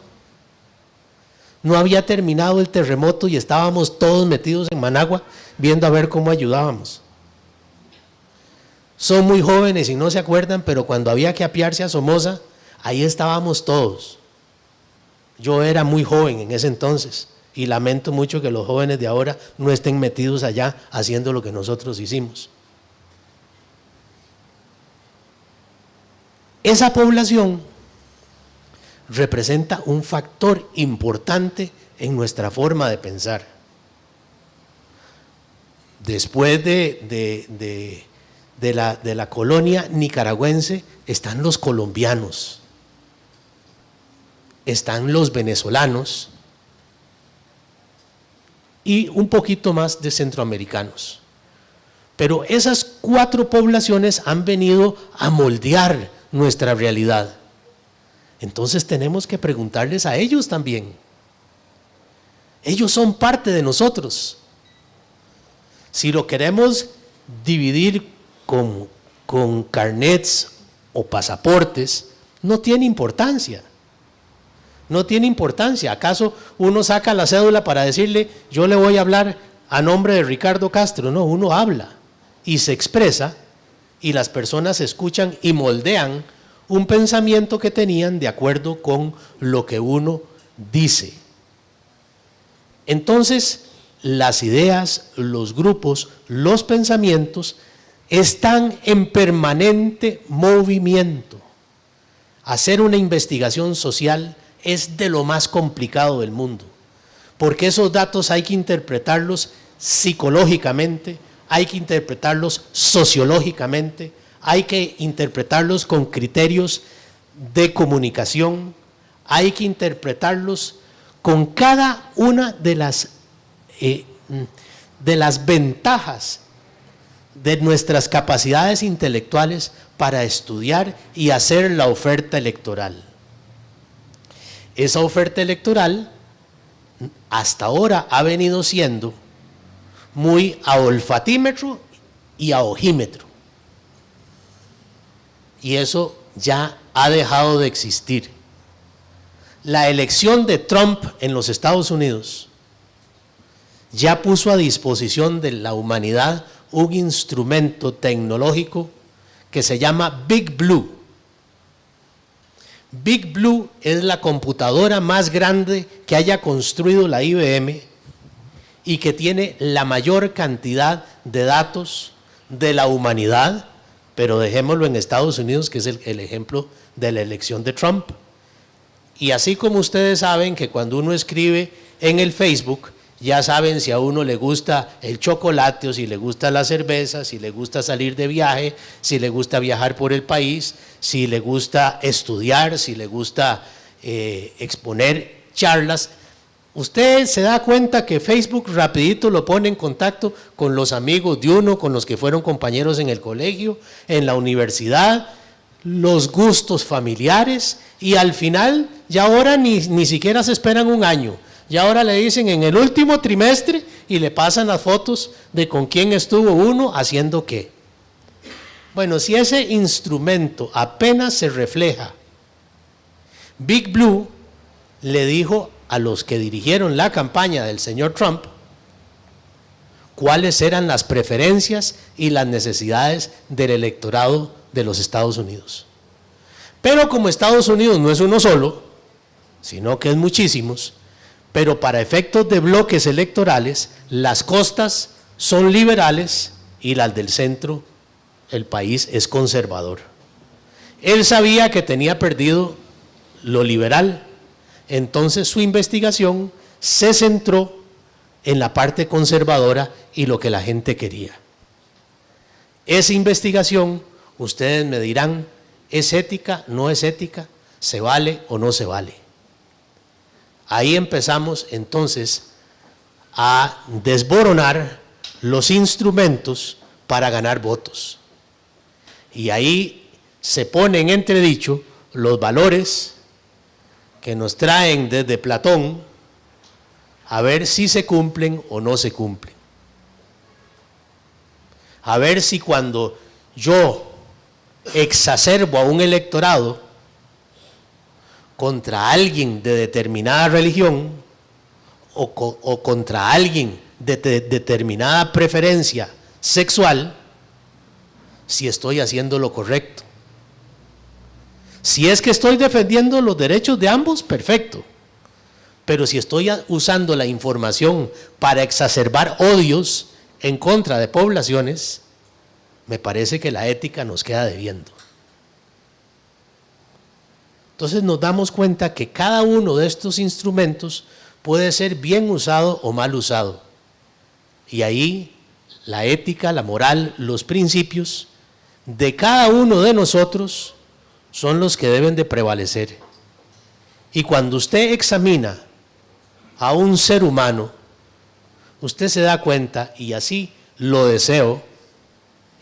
no había terminado el terremoto y estábamos todos metidos en Managua viendo a ver cómo ayudábamos. Son muy jóvenes y no se acuerdan, pero cuando había que apiarse a Somoza, ahí estábamos todos. Yo era muy joven en ese entonces y lamento mucho que los jóvenes de ahora no estén metidos allá haciendo lo que nosotros hicimos. Esa población representa un factor importante en nuestra forma de pensar. Después de la colonia nicaragüense están los colombianos, están los venezolanos y un poquito más de centroamericanos. Pero esas 4 poblaciones han venido a moldear nuestra realidad. Entonces tenemos que preguntarles a ellos también. Ellos son parte de nosotros. Si lo queremos dividir con carnets o pasaportes, no tiene importancia. No tiene importancia. ¿Acaso uno saca la cédula para decirle, yo le voy a hablar a nombre de Ricardo Castro? No, uno habla y se expresa y las personas escuchan y moldean un pensamiento que tenían de acuerdo con lo que uno dice. Entonces, las ideas, los grupos, los pensamientos están en permanente movimiento. Hacer una investigación social es de lo más complicado del mundo, porque esos datos hay que interpretarlos psicológicamente, hay que interpretarlos sociológicamente, hay que interpretarlos con criterios de comunicación, hay que interpretarlos con cada una de las ventajas de nuestras capacidades intelectuales para estudiar y hacer la oferta electoral. Esa oferta electoral hasta ahora ha venido siendo muy a olfatímetro y a ojímetro. Y eso ya ha dejado de existir. La elección de Trump en los Estados Unidos ya puso a disposición de la humanidad un instrumento tecnológico que se llama Big Blue. Big Blue es la computadora más grande que haya construido la IBM y que tiene la mayor cantidad de datos de la humanidad, pero dejémoslo en Estados Unidos, que es el ejemplo de la elección de Trump. Y así como ustedes saben que cuando uno escribe en el Facebook, ya saben si a uno le gusta el chocolate o si le gusta la cerveza, si le gusta salir de viaje, si le gusta viajar por el país, si le gusta estudiar, si le gusta exponer charlas. Usted se da cuenta que Facebook rapidito lo pone en contacto con los amigos de uno, con los que fueron compañeros en el colegio, en la universidad, los gustos familiares y al final ya ahora ni siquiera se esperan un año. Ya ahora le dicen en el último trimestre y le pasan las fotos de con quién estuvo uno haciendo qué. Bueno, si ese instrumento apenas se refleja, Big Blue le dijo a los que dirigieron la campaña del señor Trump cuáles eran las preferencias y las necesidades del electorado de los Estados Unidos. Pero como Estados Unidos no es uno solo, sino que es muchísimos, pero para efectos de bloques electorales, las costas son liberales y las del centro, el país es conservador. Él sabía que tenía perdido lo liberal, entonces su investigación se centró en la parte conservadora y lo que la gente quería. Esa investigación, ustedes me dirán, ¿es ética? ¿No es ética? ¿Se vale o no se vale? Ahí empezamos entonces a desboronar los instrumentos para ganar votos. Y ahí se ponen en entredicho los valores que nos traen desde Platón, a ver si se cumplen o no se cumplen. A ver si cuando yo exacerbo a un electorado contra alguien de determinada religión o contra alguien de determinada preferencia sexual, si estoy haciendo lo correcto. Si es que estoy defendiendo los derechos de ambos, perfecto. Pero si estoy usando la información para exacerbar odios en contra de poblaciones, me parece que la ética nos queda debiendo. Entonces nos damos cuenta que cada uno de estos instrumentos puede ser bien usado o mal usado. Y ahí la ética, la moral, los principios de cada uno de nosotros son los que deben de prevalecer. Y cuando usted examina a un ser humano, usted se da cuenta, y así lo deseo,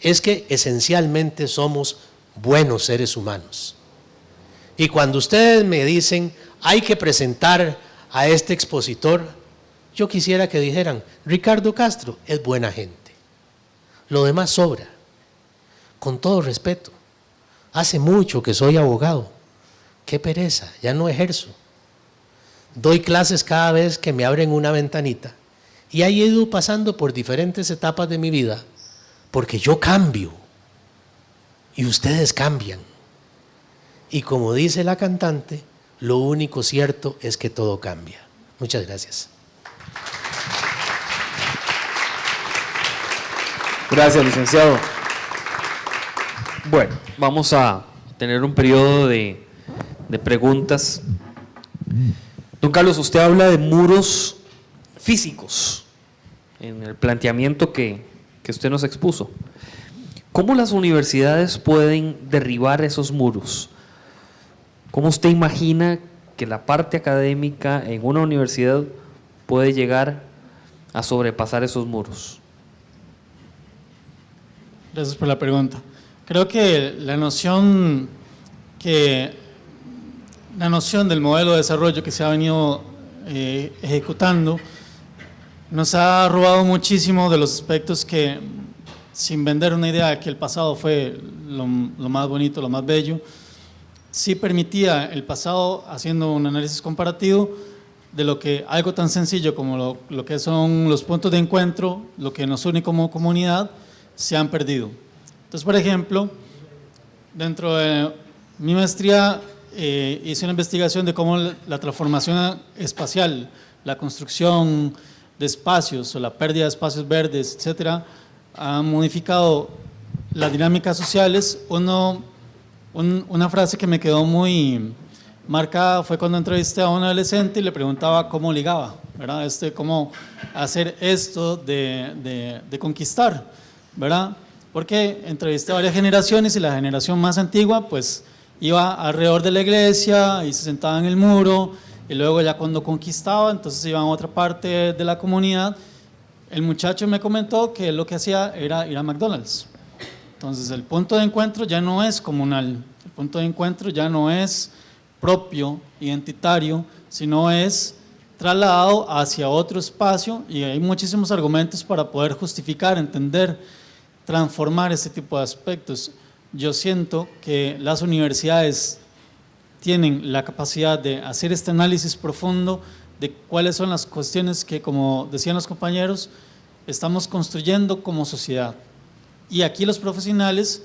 es que esencialmente somos buenos seres humanos. Y cuando ustedes me dicen, hay que presentar a este expositor, yo quisiera que dijeran, Ricardo Castro es buena gente. Lo demás sobra. Con todo respeto, hace mucho que soy abogado. Qué pereza, ya no ejerzo. Doy clases cada vez que me abren una ventanita y he ido pasando por diferentes etapas de mi vida porque yo cambio y ustedes cambian. Y como dice la cantante, lo único cierto es que todo cambia. Muchas gracias. Gracias, licenciado. Bueno, vamos a tener un periodo de preguntas. Don Carlos, usted habla de muros físicos en el planteamiento que usted nos expuso. ¿Cómo las universidades pueden derribar esos muros? ¿Cómo usted imagina que la parte académica en una universidad puede llegar a sobrepasar esos muros? Gracias por la pregunta. Creo que la noción del modelo de desarrollo que se ha venido ejecutando nos ha robado muchísimo de los aspectos que, sin vender una idea de que el pasado fue lo más bonito, lo más bello, sí permitía el pasado, haciendo un análisis comparativo de lo que algo tan sencillo como lo que son los puntos de encuentro, lo que nos une como comunidad, se han perdido. Entonces, por ejemplo, dentro de mi maestría hice una investigación de cómo la transformación espacial, la construcción de espacios o la pérdida de espacios verdes, etcétera, han modificado las dinámicas sociales. Una frase que me quedó muy marcada fue cuando entrevisté a un adolescente y le preguntaba cómo ligaba, ¿verdad? Cómo hacer esto de conquistar, ¿verdad? Porque entrevisté a varias generaciones y la generación más antigua pues iba alrededor de la iglesia y se sentaba en el muro, y luego ya cuando conquistaba entonces iba a otra parte de la comunidad. El muchacho me comentó que lo que hacía era ir a McDonald's, Entonces el punto de encuentro ya no es comunal, el punto de encuentro ya no es propio, identitario, sino es trasladado hacia otro espacio, y hay muchísimos argumentos para poder justificar, entender, transformar este tipo de aspectos. Yo siento que las universidades tienen la capacidad de hacer este análisis profundo de cuáles son las cuestiones que, como decían los compañeros, estamos construyendo como sociedad. Y aquí los profesionales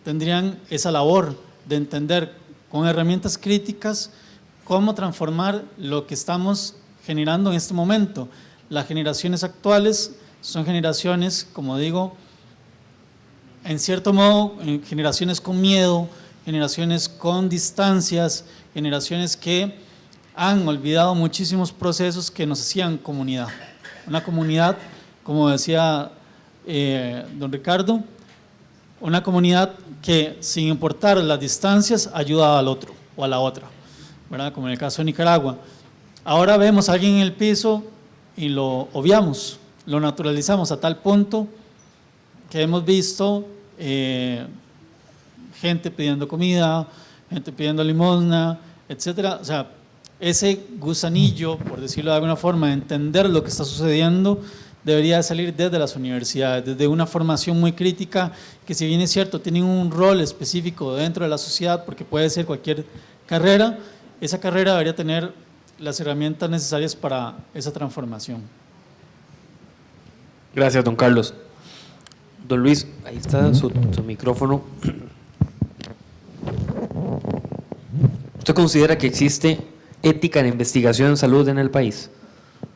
tendrían esa labor de entender con herramientas críticas cómo transformar lo que estamos generando en este momento. Las generaciones actuales son generaciones, como digo, en cierto modo, generaciones con miedo, generaciones con distancias, generaciones que han olvidado muchísimos procesos que nos hacían comunidad. Una comunidad, como decía don Ricardo, una comunidad que, sin importar las distancias, ayuda al otro o a la otra, ¿verdad? Como en el caso de Nicaragua. Ahora vemos a alguien en el piso y lo obviamos, lo naturalizamos a tal punto que hemos visto gente pidiendo comida, gente pidiendo limosna, etcétera. O sea, ese gusanillo, por decirlo de alguna forma, de entender lo que está sucediendo, debería salir desde las universidades, desde una formación muy crítica, que si bien es cierto, tienen un rol específico dentro de la sociedad, porque puede ser cualquier carrera, esa carrera debería tener las herramientas necesarias para esa transformación. Gracias, don Carlos. Don Luis, ahí está su micrófono. ¿Usted considera que existe ética en investigación en salud en el país?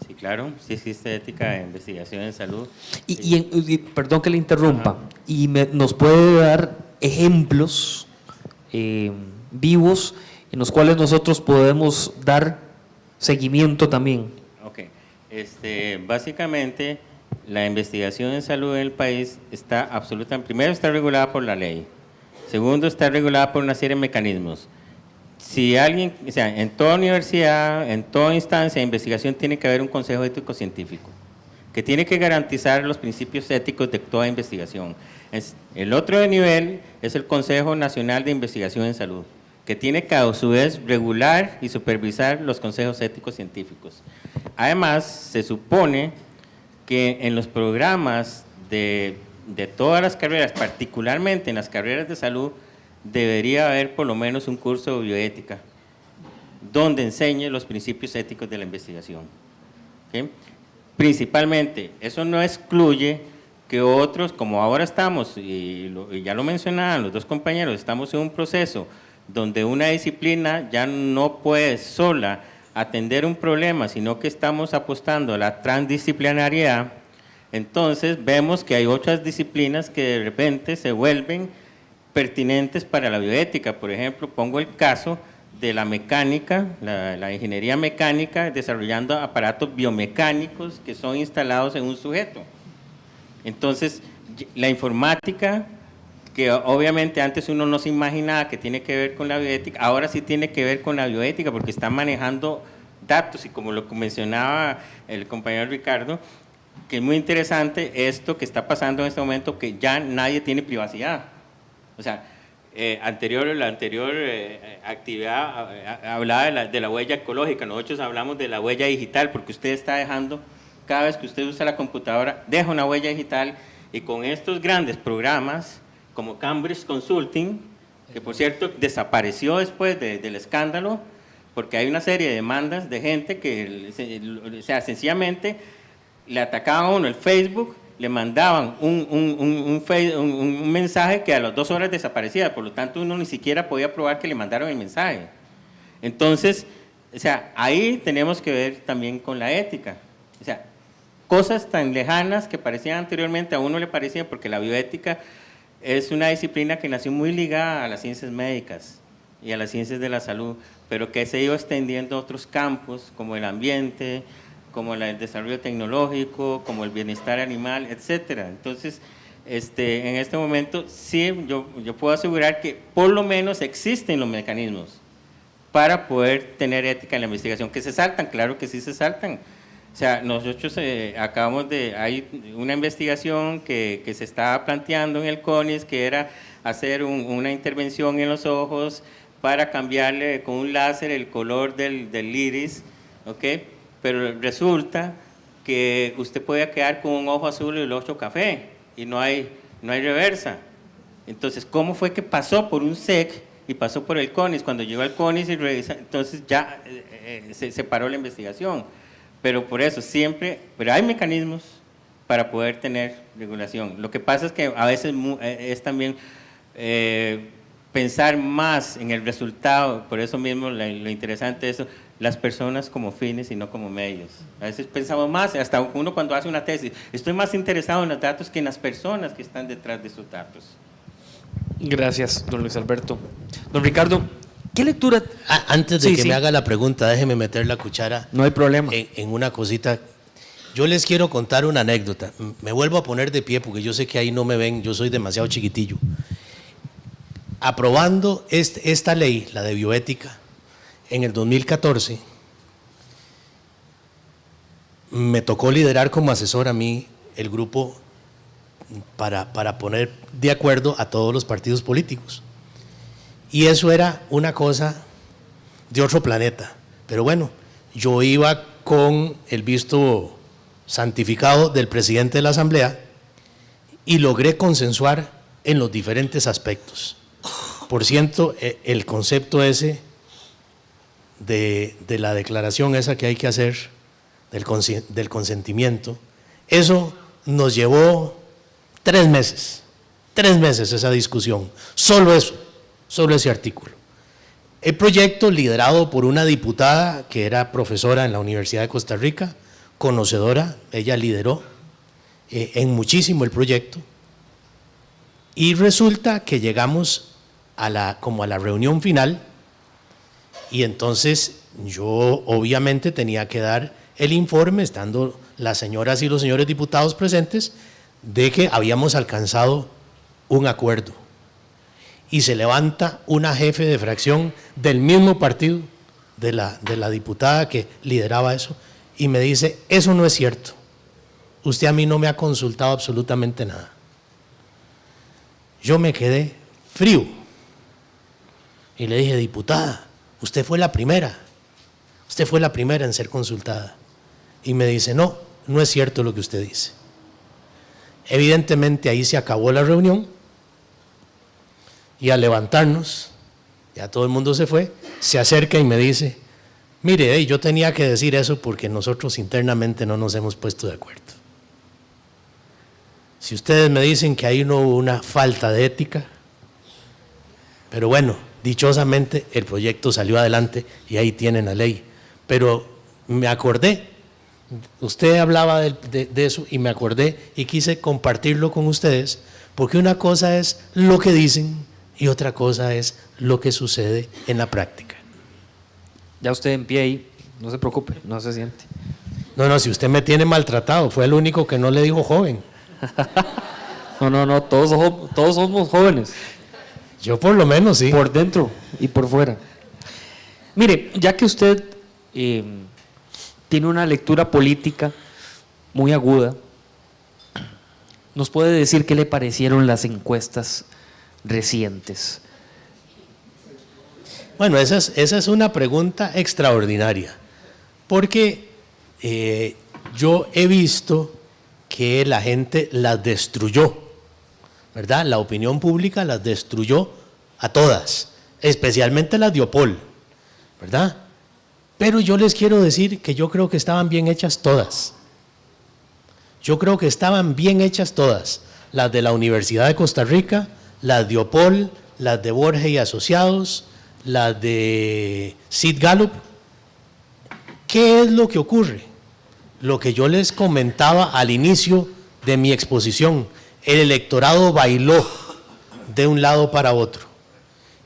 Sí, claro, sí existe ética en investigación en salud. Y perdón que le interrumpa, y nos puede dar ejemplos vivos en los cuales nosotros podemos dar seguimiento también. Ok, básicamente la investigación en salud en el país está absolutamente, primero está regulada por la ley, segundo está regulada por una serie de mecanismos. Si alguien, o sea, en toda universidad, en toda instancia de investigación tiene que haber un consejo ético científico que tiene que garantizar los principios éticos de toda investigación. El otro nivel es el Consejo Nacional de Investigación en Salud, que tiene que a su vez regular y supervisar los consejos éticos científicos. Además, se supone que en los programas de todas las carreras, particularmente en las carreras de salud, debería haber por lo menos un curso de bioética donde enseñe los principios éticos de la investigación. ¿Okay? Principalmente, eso no excluye que otros, como ahora estamos, y ya lo mencionaban los dos compañeros, estamos en un proceso donde una disciplina ya no puede sola atender un problema, sino que estamos apostando a la transdisciplinariedad. Entonces vemos que hay otras disciplinas que de repente se vuelven pertinentes para la bioética. Por ejemplo, pongo el caso de la mecánica, la ingeniería mecánica, desarrollando aparatos biomecánicos que son instalados en un sujeto. Entonces, la informática, que obviamente antes uno no se imaginaba que tiene que ver con la bioética, ahora sí tiene que ver con la bioética porque está manejando datos, y como lo mencionaba el compañero Ricardo, que es muy interesante esto que está pasando en este momento, que ya nadie tiene privacidad. O sea, la anterior actividad hablaba de la huella ecológica, nosotros hablamos de la huella digital, porque usted está dejando, cada vez que usted usa la computadora, deja una huella digital, y con estos grandes programas, como Cambridge Consulting, que por cierto desapareció después del escándalo, porque hay una serie de demandas de gente que, o sea, sencillamente le atacaban a uno el Facebook, le mandaban un mensaje que a las 2 horas desaparecía, por lo tanto uno ni siquiera podía probar que le mandaron el mensaje. Entonces, o sea, ahí tenemos que ver también con la ética. O sea, cosas tan lejanas que parecían anteriormente, a uno le parecían, porque la bioética es una disciplina que nació muy ligada a las ciencias médicas y a las ciencias de la salud, pero que se ha ido extendiendo a otros campos, como el ambiente, como el desarrollo tecnológico, como el bienestar animal, etcétera. Entonces, en este momento, sí, yo puedo asegurar que por lo menos existen los mecanismos para poder tener ética en la investigación. ¿Que se saltan? Claro que sí se saltan. O sea, nosotros hay una investigación que se estaba planteando en el CONIS, que era hacer una intervención en los ojos para cambiarle con un láser el color del iris, ¿ok? Pero resulta que usted puede quedar con un ojo azul y el otro café, y no hay reversa. Entonces, ¿cómo fue que pasó por un SEC y pasó por el CONIS? Cuando llegó al CONIS y revisa, entonces ya se paró la investigación. Pero por eso pero hay mecanismos para poder tener regulación. Lo que pasa es que a veces es también pensar más en el resultado, por eso mismo lo interesante es eso, las personas como fines y no como medios. A veces pensamos más, hasta uno cuando hace una tesis, estoy más interesado en los datos que en las personas que están detrás de esos datos. Gracias, don Luis Alberto. Don Ricardo, ¿qué lectura? Antes de que me haga la pregunta, déjeme meter la cuchara. No hay problema. En una cosita. Yo les quiero contar una anécdota. Me vuelvo a poner de pie porque yo sé que ahí no me ven, yo soy demasiado chiquitillo. Aprobando esta ley, la de bioética, en el 2014, me tocó liderar como asesor a mí el grupo para poner de acuerdo a todos los partidos políticos. Y eso era una cosa de otro planeta. Pero bueno, yo iba con el visto santificado del presidente de la Asamblea y logré consensuar en los diferentes aspectos. Por cierto, el concepto ese de la declaración esa que hay que hacer, del consentimiento, eso nos llevó 3 meses esa discusión, solo eso, solo ese artículo. El proyecto, liderado por una diputada que era profesora en la Universidad de Costa Rica, conocedora, ella lideró en muchísimo el proyecto, y resulta que llegamos como a la reunión final, y entonces yo obviamente tenía que dar el informe, estando las señoras y los señores diputados presentes, de que habíamos alcanzado un acuerdo. Y se levanta una jefe de fracción del mismo partido, de la diputada que lideraba eso, y me dice, eso no es cierto, usted a mí no me ha consultado absolutamente nada. Yo me quedé frío y le dije, diputada, usted fue la primera en ser consultada. Y me dice, no es cierto lo que usted dice. Evidentemente ahí se acabó la reunión y al levantarnos, ya todo el mundo se fue, se acerca y me dice, mire, yo tenía que decir eso porque nosotros internamente no nos hemos puesto de acuerdo. Si ustedes me dicen que ahí no hubo una falta de ética, pero bueno, dichosamente el proyecto salió adelante y ahí tienen la ley. Pero me acordé, usted hablaba de eso y me acordé y quise compartirlo con ustedes, porque una cosa es lo que dicen y otra cosa es lo que sucede en la práctica. Ya usted en pie ahí, no se preocupe, no se siente. No, si usted me tiene maltratado, fue el único que no le dijo joven. No, todos somos jóvenes. Yo por lo menos sí. Por dentro y por fuera. Mire, ya que usted tiene una lectura política muy aguda, ¿nos puede decir qué le parecieron las encuestas recientes? Bueno, esa es una pregunta extraordinaria, porque yo he visto que la gente las destruyó, ¿verdad? La opinión pública las destruyó a todas, especialmente las de Opol, ¿verdad? Pero yo les quiero decir que yo creo que estaban bien hechas todas. Yo creo que estaban bien hechas todas, las de la Universidad de Costa Rica, las de Opol, las de Borges y Asociados, las de Sid Gallup. ¿Qué es lo que ocurre? Lo que yo les comentaba al inicio de mi exposición, el electorado bailó de un lado para otro.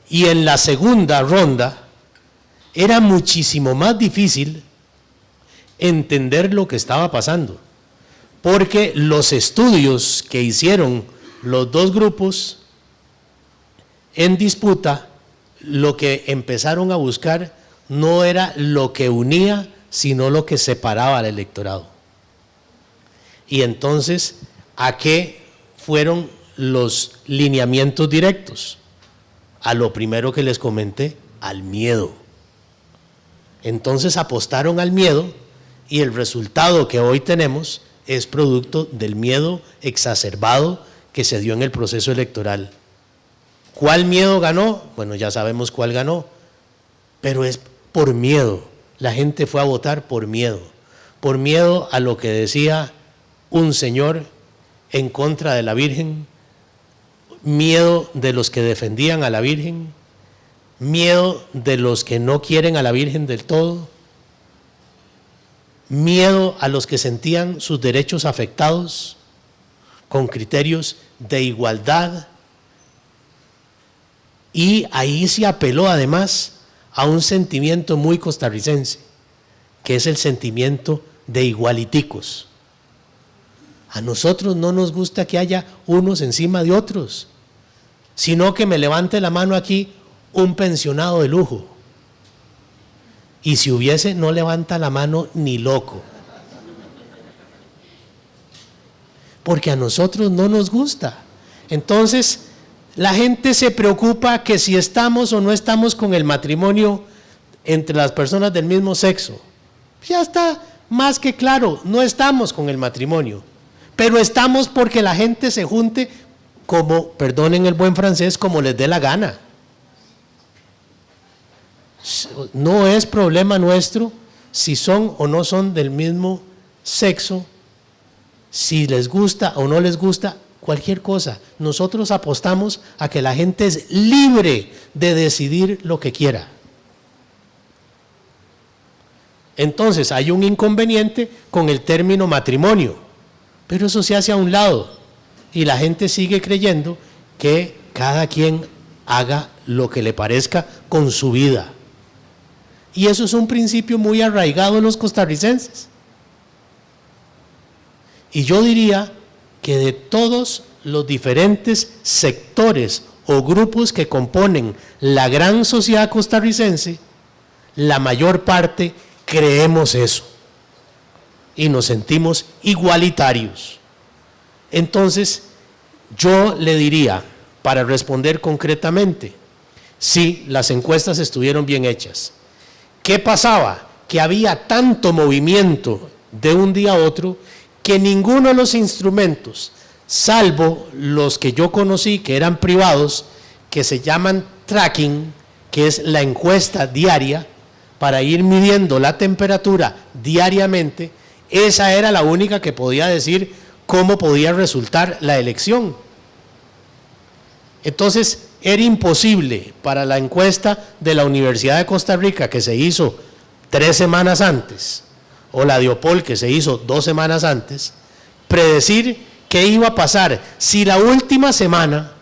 Y en la segunda ronda era muchísimo más difícil entender lo que estaba pasando, porque los estudios que hicieron los dos grupos en disputa, lo que empezaron a buscar no era lo que unía sino lo que separaba al electorado. Y entonces, ¿a qué fueron los lineamientos directos? A lo primero que les comenté, al miedo. Entonces apostaron al miedo y el resultado que hoy tenemos es producto del miedo exacerbado que se dio en el proceso electoral. ¿Cuál miedo ganó? Bueno, ya sabemos cuál ganó, pero es por miedo. La gente fue a votar por miedo a lo que decía un señor en contra de la Virgen, miedo de los que defendían a la Virgen, miedo de los que no quieren a la Virgen del todo, miedo a los que sentían sus derechos afectados con criterios de igualdad. Y ahí se apeló además a un sentimiento muy costarricense, que es el sentimiento de igualiticos. A nosotros no nos gusta que haya unos encima de otros, sino que me levante la mano aquí un pensionado de lujo. Y si hubiese, no levanta la mano ni loco. Porque a nosotros no nos gusta. Entonces, la gente se preocupa que si estamos o no estamos con el matrimonio entre las personas del mismo sexo. Ya está más que claro, no estamos con el matrimonio, pero estamos porque la gente se junte como, perdonen el buen francés, como les dé la gana. No es problema nuestro si son o no son del mismo sexo, si les gusta o no les gusta, cualquier cosa. Nosotros apostamos a que la gente es libre de decidir lo que quiera. Entonces hay un inconveniente con el término matrimonio, pero eso se hace a un lado y la gente sigue creyendo que cada quien haga lo que le parezca con su vida. Y eso es un principio muy arraigado en los costarricenses. Y yo diría que de todos los diferentes sectores o grupos que componen la gran sociedad costarricense, la mayor parte creemos eso y nos sentimos igualitarios. Entonces, yo le diría, para responder concretamente, sí, las encuestas estuvieron bien hechas. ¿Qué pasaba? Que había tanto movimiento de un día a otro que ninguno de los instrumentos, salvo los que yo conocí que eran privados, que se llaman tracking, que es la encuesta diaria, para ir midiendo la temperatura diariamente, esa era la única que podía decir cómo podía resultar la elección. Entonces, era imposible para la encuesta de la Universidad de Costa Rica, que se hizo 3 semanas antes, o la de Opol, que se hizo 2 semanas antes, predecir qué iba a pasar si la última semana,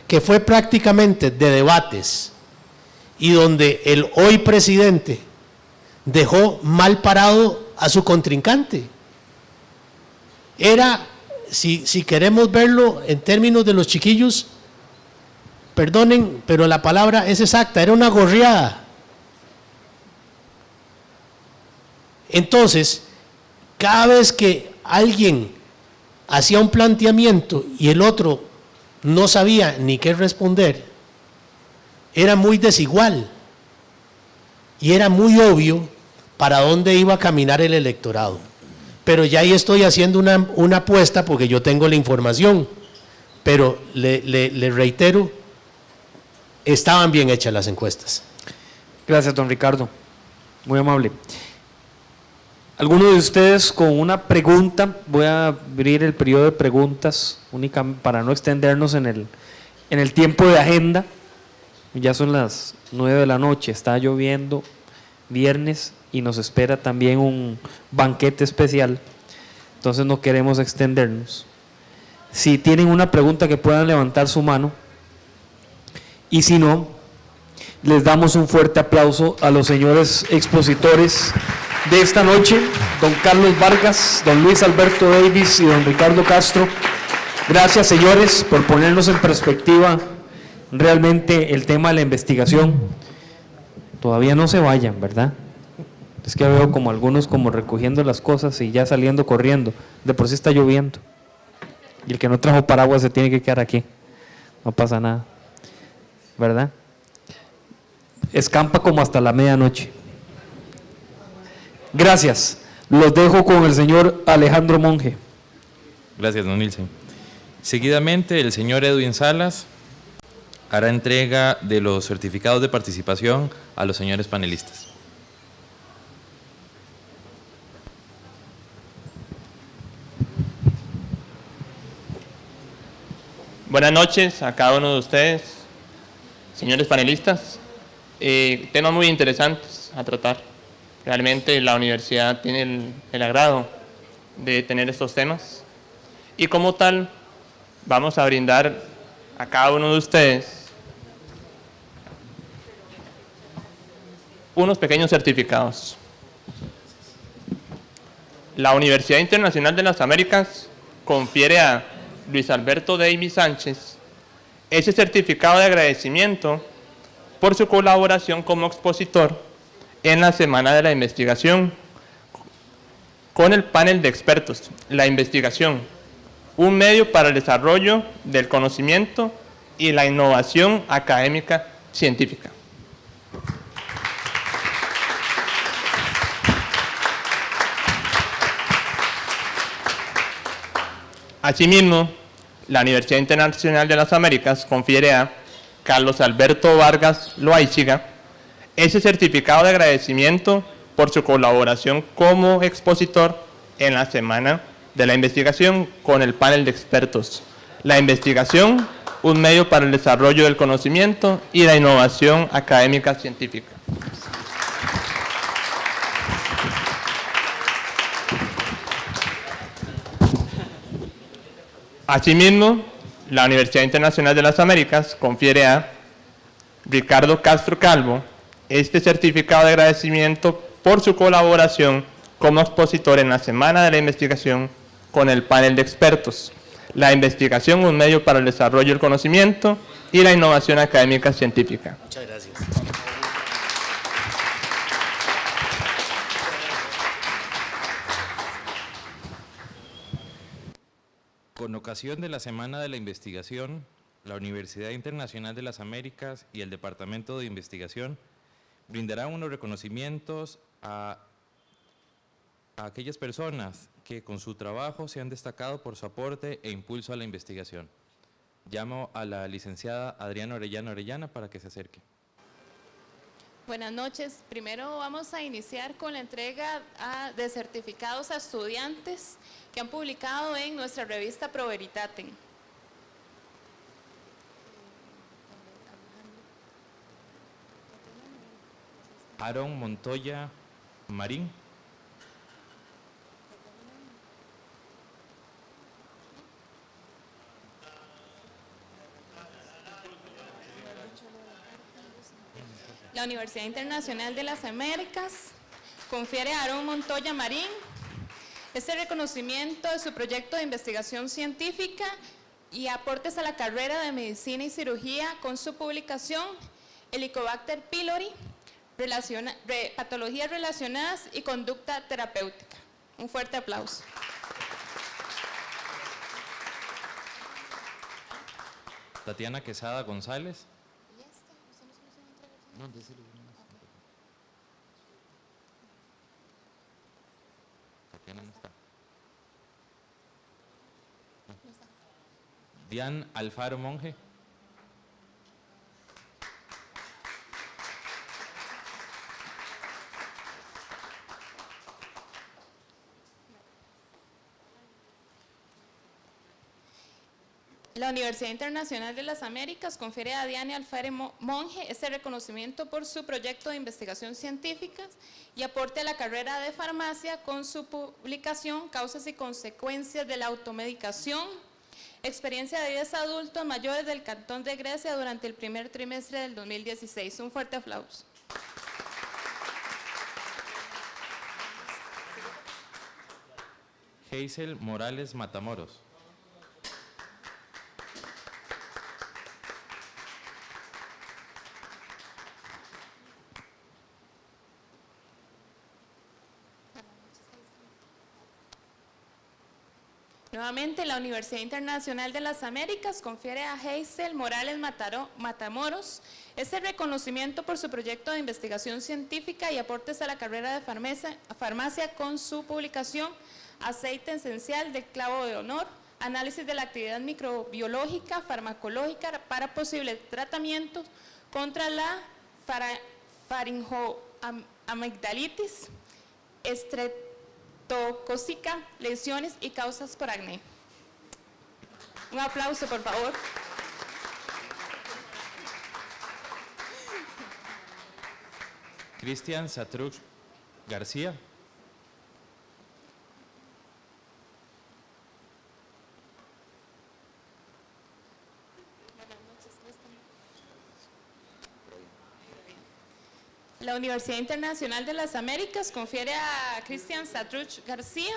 que fue prácticamente de debates, y donde el hoy presidente dejó mal parado a su contrincante. Era, si queremos verlo en términos de los chiquillos, perdonen, pero la palabra es exacta, era una gorriada. Entonces, cada vez que alguien hacía un planteamiento y el otro no sabía ni qué responder, era muy desigual y era muy obvio para dónde iba a caminar el electorado. Pero ya ahí estoy haciendo una apuesta porque yo tengo la información, pero le reitero, estaban bien hechas las encuestas. Gracias, don Ricardo. Muy amable. ¿Alguno de ustedes con una pregunta? Voy a abrir el periodo de preguntas únicamente para no extendernos en el tiempo de agenda. Ya son las 9 de la noche, está lloviendo, viernes, y nos espera también un banquete especial, entonces no queremos extendernos. Si tienen una pregunta, que puedan levantar su mano, y si no, les damos un fuerte aplauso a los señores expositores de esta noche, don Carlos Vargas, don Luis Alberto Davis y don Ricardo Castro. Gracias, señores, por ponernos en perspectiva realmente el tema de la investigación. Todavía no se vayan, ¿verdad? Es que veo como algunos como recogiendo las cosas y ya saliendo corriendo. De por sí está lloviendo. Y el que no trajo paraguas se tiene que quedar aquí. No pasa nada. ¿Verdad? Escampa como hasta la medianoche. Gracias. Los dejo con el señor Alejandro Monge. Gracias, don Nilsen. Seguidamente, el señor Edwin Salas hará entrega de los certificados de participación a los señores panelistas. Buenas noches a cada uno de ustedes, señores panelistas. Temas muy interesantes a tratar. Realmente la universidad tiene el agrado de tener estos temas. Y como tal, vamos a brindar a cada uno de ustedes unos pequeños certificados. La Universidad Internacional de las Américas confiere a Luis Alberto Davis Sánchez ese certificado de agradecimiento por su colaboración como expositor en la Semana de la Investigación con el panel de expertos, la investigación, un medio para el desarrollo del conocimiento y la innovación académica científica. Asimismo, la Universidad Internacional de las Américas confiere a Carlos Alberto Vargas Loaiziga ese certificado de agradecimiento por su colaboración como expositor en la Semana de la Investigación con el panel de expertos. La investigación, un medio para el desarrollo del conocimiento y la innovación académica científica. Asimismo, la Universidad Internacional de las Américas confiere a Ricardo Castro Calvo este certificado de agradecimiento por su colaboración como expositor en la Semana de la Investigación con el panel de expertos. La investigación, un medio para el desarrollo del conocimiento y la innovación académica científica. Muchas gracias. Con ocasión de la Semana de la Investigación, la Universidad Internacional de las Américas y el Departamento de Investigación brindarán unos reconocimientos a aquellas personas que con su trabajo se han destacado por su aporte e impulso a la investigación. Llamo a la licenciada Adriana Orellana para que se acerque. Buenas noches. Primero vamos a iniciar con la entrega de certificados a estudiantes que han publicado en nuestra revista Pro Veritatem. Aaron Montoya Marín. La Universidad Internacional de las Américas confiere a Aaron Montoya Marín este reconocimiento de su proyecto de investigación científica y aportes a la carrera de medicina y cirugía con su publicación Helicobacter pylori, patologías relacionadas y conducta terapéutica. Un fuerte aplauso. Tatiana Quesada González. Tatiana no está. Dian Alfaro Monge. La Universidad Internacional de las Américas confiere a Diane Alfaro Monge este reconocimiento por su proyecto de investigación científica y aporte a la carrera de farmacia con su publicación Causas y consecuencias de la automedicación, experiencia de 10 adultos mayores del Cantón de Grecia durante el primer trimestre del 2016. Un fuerte aplauso. Hazel Morales Matamoros. Nuevamente, la Universidad Internacional de las Américas confiere a Hazel Morales Matamoros este reconocimiento por su proyecto de investigación científica y aportes a la carrera de farmacia con su publicación Aceite esencial del clavo de olor, análisis de la actividad microbiológica, farmacológica para posibles tratamientos contra la faringoamigdalitis, estreptocócica, lesiones y causas por acné. Un aplauso, por favor. Cristian Satruch García. La Universidad Internacional de las Américas confiere a Cristian Satruch García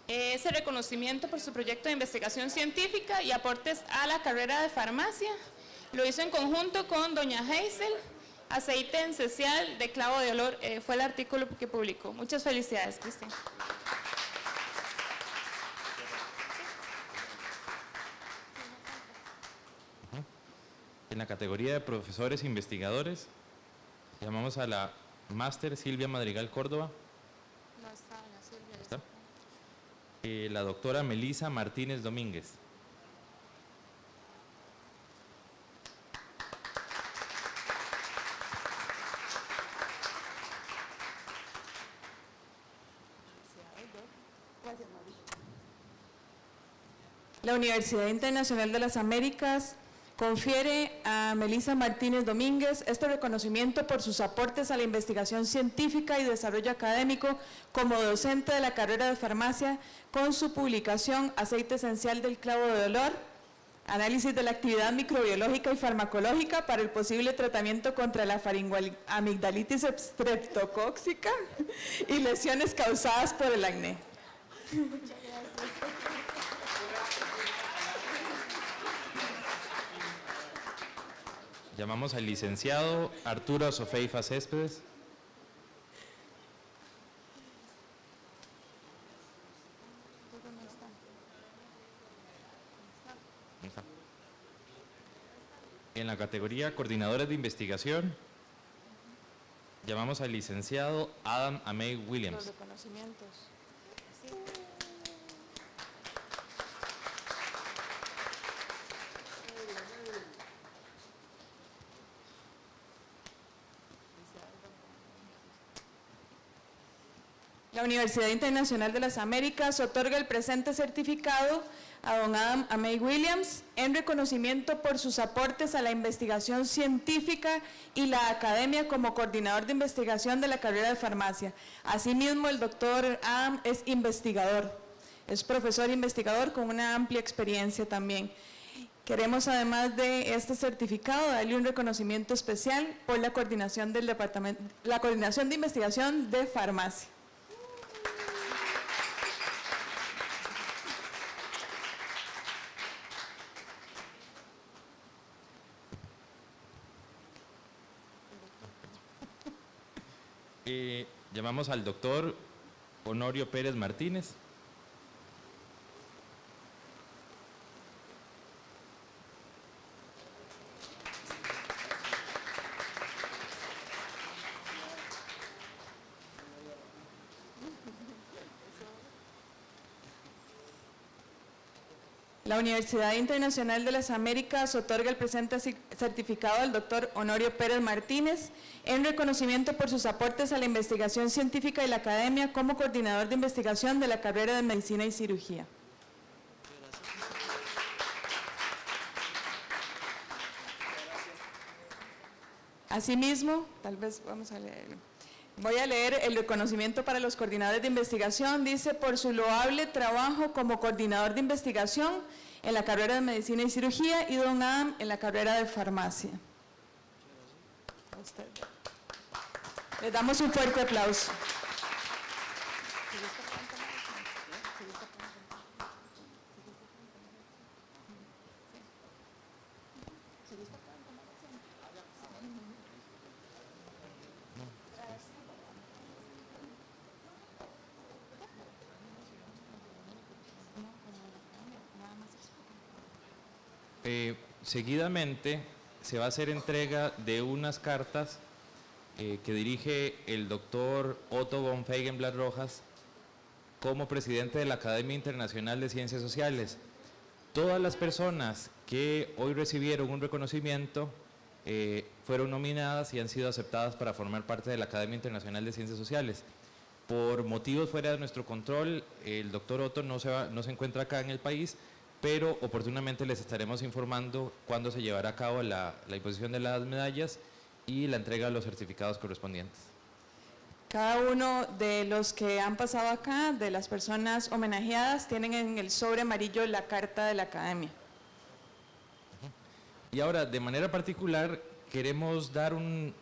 ese reconocimiento por su proyecto de investigación científica y aportes a la carrera de farmacia. Lo hizo en conjunto con doña Hazel. Aceite esencial de clavo de olor fue el artículo que publicó. Muchas felicidades, Cristian. En la categoría de profesores e investigadores, llamamos a la máster Silvia Madrigal Córdoba. No está, la Silvia. ¿Está? La doctora Melisa Martínez Domínguez. La Universidad Internacional de las Américas confiere a Melisa Martínez Domínguez este reconocimiento por sus aportes a la investigación científica y desarrollo académico como docente de la carrera de farmacia con su publicación Aceite esencial del clavo de olor, análisis de la actividad microbiológica y farmacológica para el posible tratamiento contra la faringoamigdalitis estreptocócica y lesiones causadas por el acné. Llamamos al licenciado Arturo Sofeifa Céspedes. En la categoría Coordinadores de Investigación, llamamos al licenciado Adam Amey Williams. Los reconocimientos. La Universidad Internacional de las Américas otorga el presente certificado a don Adam Amey Williams en reconocimiento por sus aportes a la investigación científica y la academia como coordinador de investigación de la carrera de farmacia. Asimismo, el doctor Adam es investigador, es profesor investigador con una amplia experiencia también. Queremos, además de este certificado, darle un reconocimiento especial por la coordinación del departamento, la coordinación de investigación de farmacia. Llamamos al doctor Honorio Pérez Martínez. La Universidad Internacional de las Américas otorga el presente certificado al doctor Honorio Pérez Martínez en reconocimiento por sus aportes a la investigación científica y la academia como coordinador de investigación de la carrera de Medicina y Cirugía. Asimismo, tal vez vamos a leerlo. Voy a leer el reconocimiento para los coordinadores de investigación. Dice, por su loable trabajo como coordinador de investigación en la carrera de Medicina y Cirugía y don Adam en la carrera de Farmacia. Les damos un fuerte aplauso. Seguidamente se va a hacer entrega de unas cartas que dirige el doctor Otto von Feigenblatt Rojas como presidente de la Academia Internacional de Ciencias Sociales. Todas las personas que hoy recibieron un reconocimiento fueron nominadas y han sido aceptadas para formar parte de la Academia Internacional de Ciencias Sociales. Por motivos fuera de nuestro control, el doctor Otto no se encuentra acá en el país, pero oportunamente les estaremos informando cuándo se llevará a cabo la imposición de las medallas y la entrega de los certificados correspondientes. Cada uno de los que han pasado acá, de las personas homenajeadas, tienen en el sobre amarillo la carta de la Academia. Y ahora, de manera particular, queremos dar un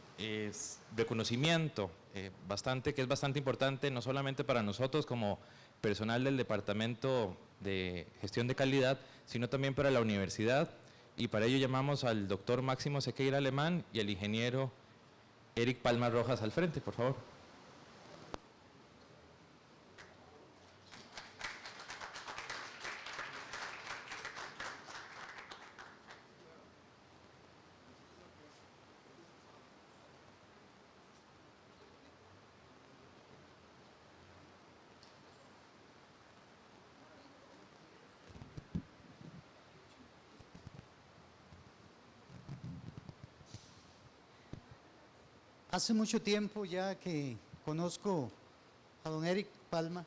reconocimiento que es bastante importante, no solamente para nosotros como personal del Departamento de Gestión de Calidad, sino también para la universidad, y para ello llamamos al doctor Máximo Sequeira Alemán y al ingeniero Eric Palma Rojas al frente, por favor. Hace mucho tiempo ya que conozco a don Eric Palma,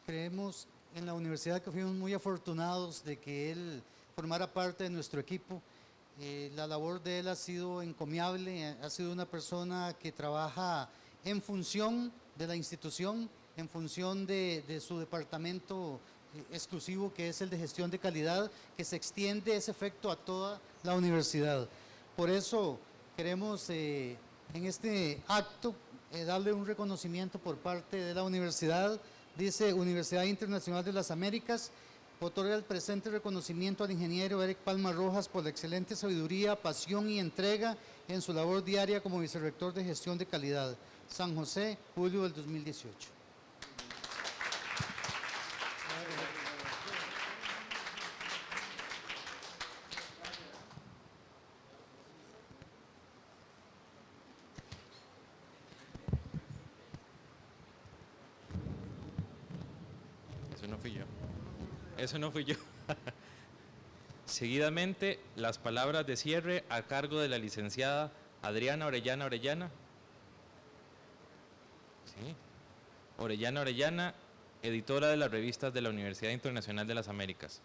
creemos en la universidad que fuimos muy afortunados de que él formara parte de nuestro equipo. La labor de él ha sido encomiable, ha sido una persona que trabaja en función de la institución, en función de su departamento exclusivo que es el de gestión de calidad, que se extiende ese efecto a toda la universidad. Por eso queremos en este acto darle un reconocimiento por parte de la universidad. Dice: Universidad Internacional de las Américas otorga el presente reconocimiento al ingeniero Eric Palma Rojas por la excelente sabiduría, pasión y entrega en su labor diaria como vicerrector de gestión de calidad. San José, julio del 2018. Eso no fui yo. Seguidamente, las palabras de cierre a cargo de la licenciada Adriana Orellana. Sí. Orellana, editora de las revistas de la Universidad Internacional de las Américas.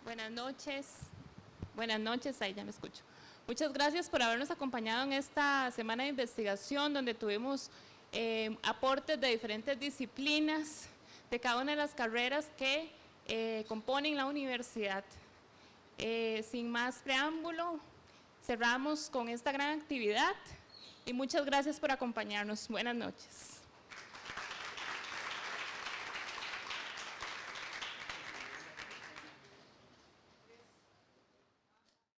Buenas noches, ahí ya me escucho. Muchas gracias por habernos acompañado en esta semana de investigación donde tuvimos aportes de diferentes disciplinas de cada una de las carreras que componen la universidad. Sin más preámbulo, cerramos con esta gran actividad y muchas gracias por acompañarnos. Buenas noches.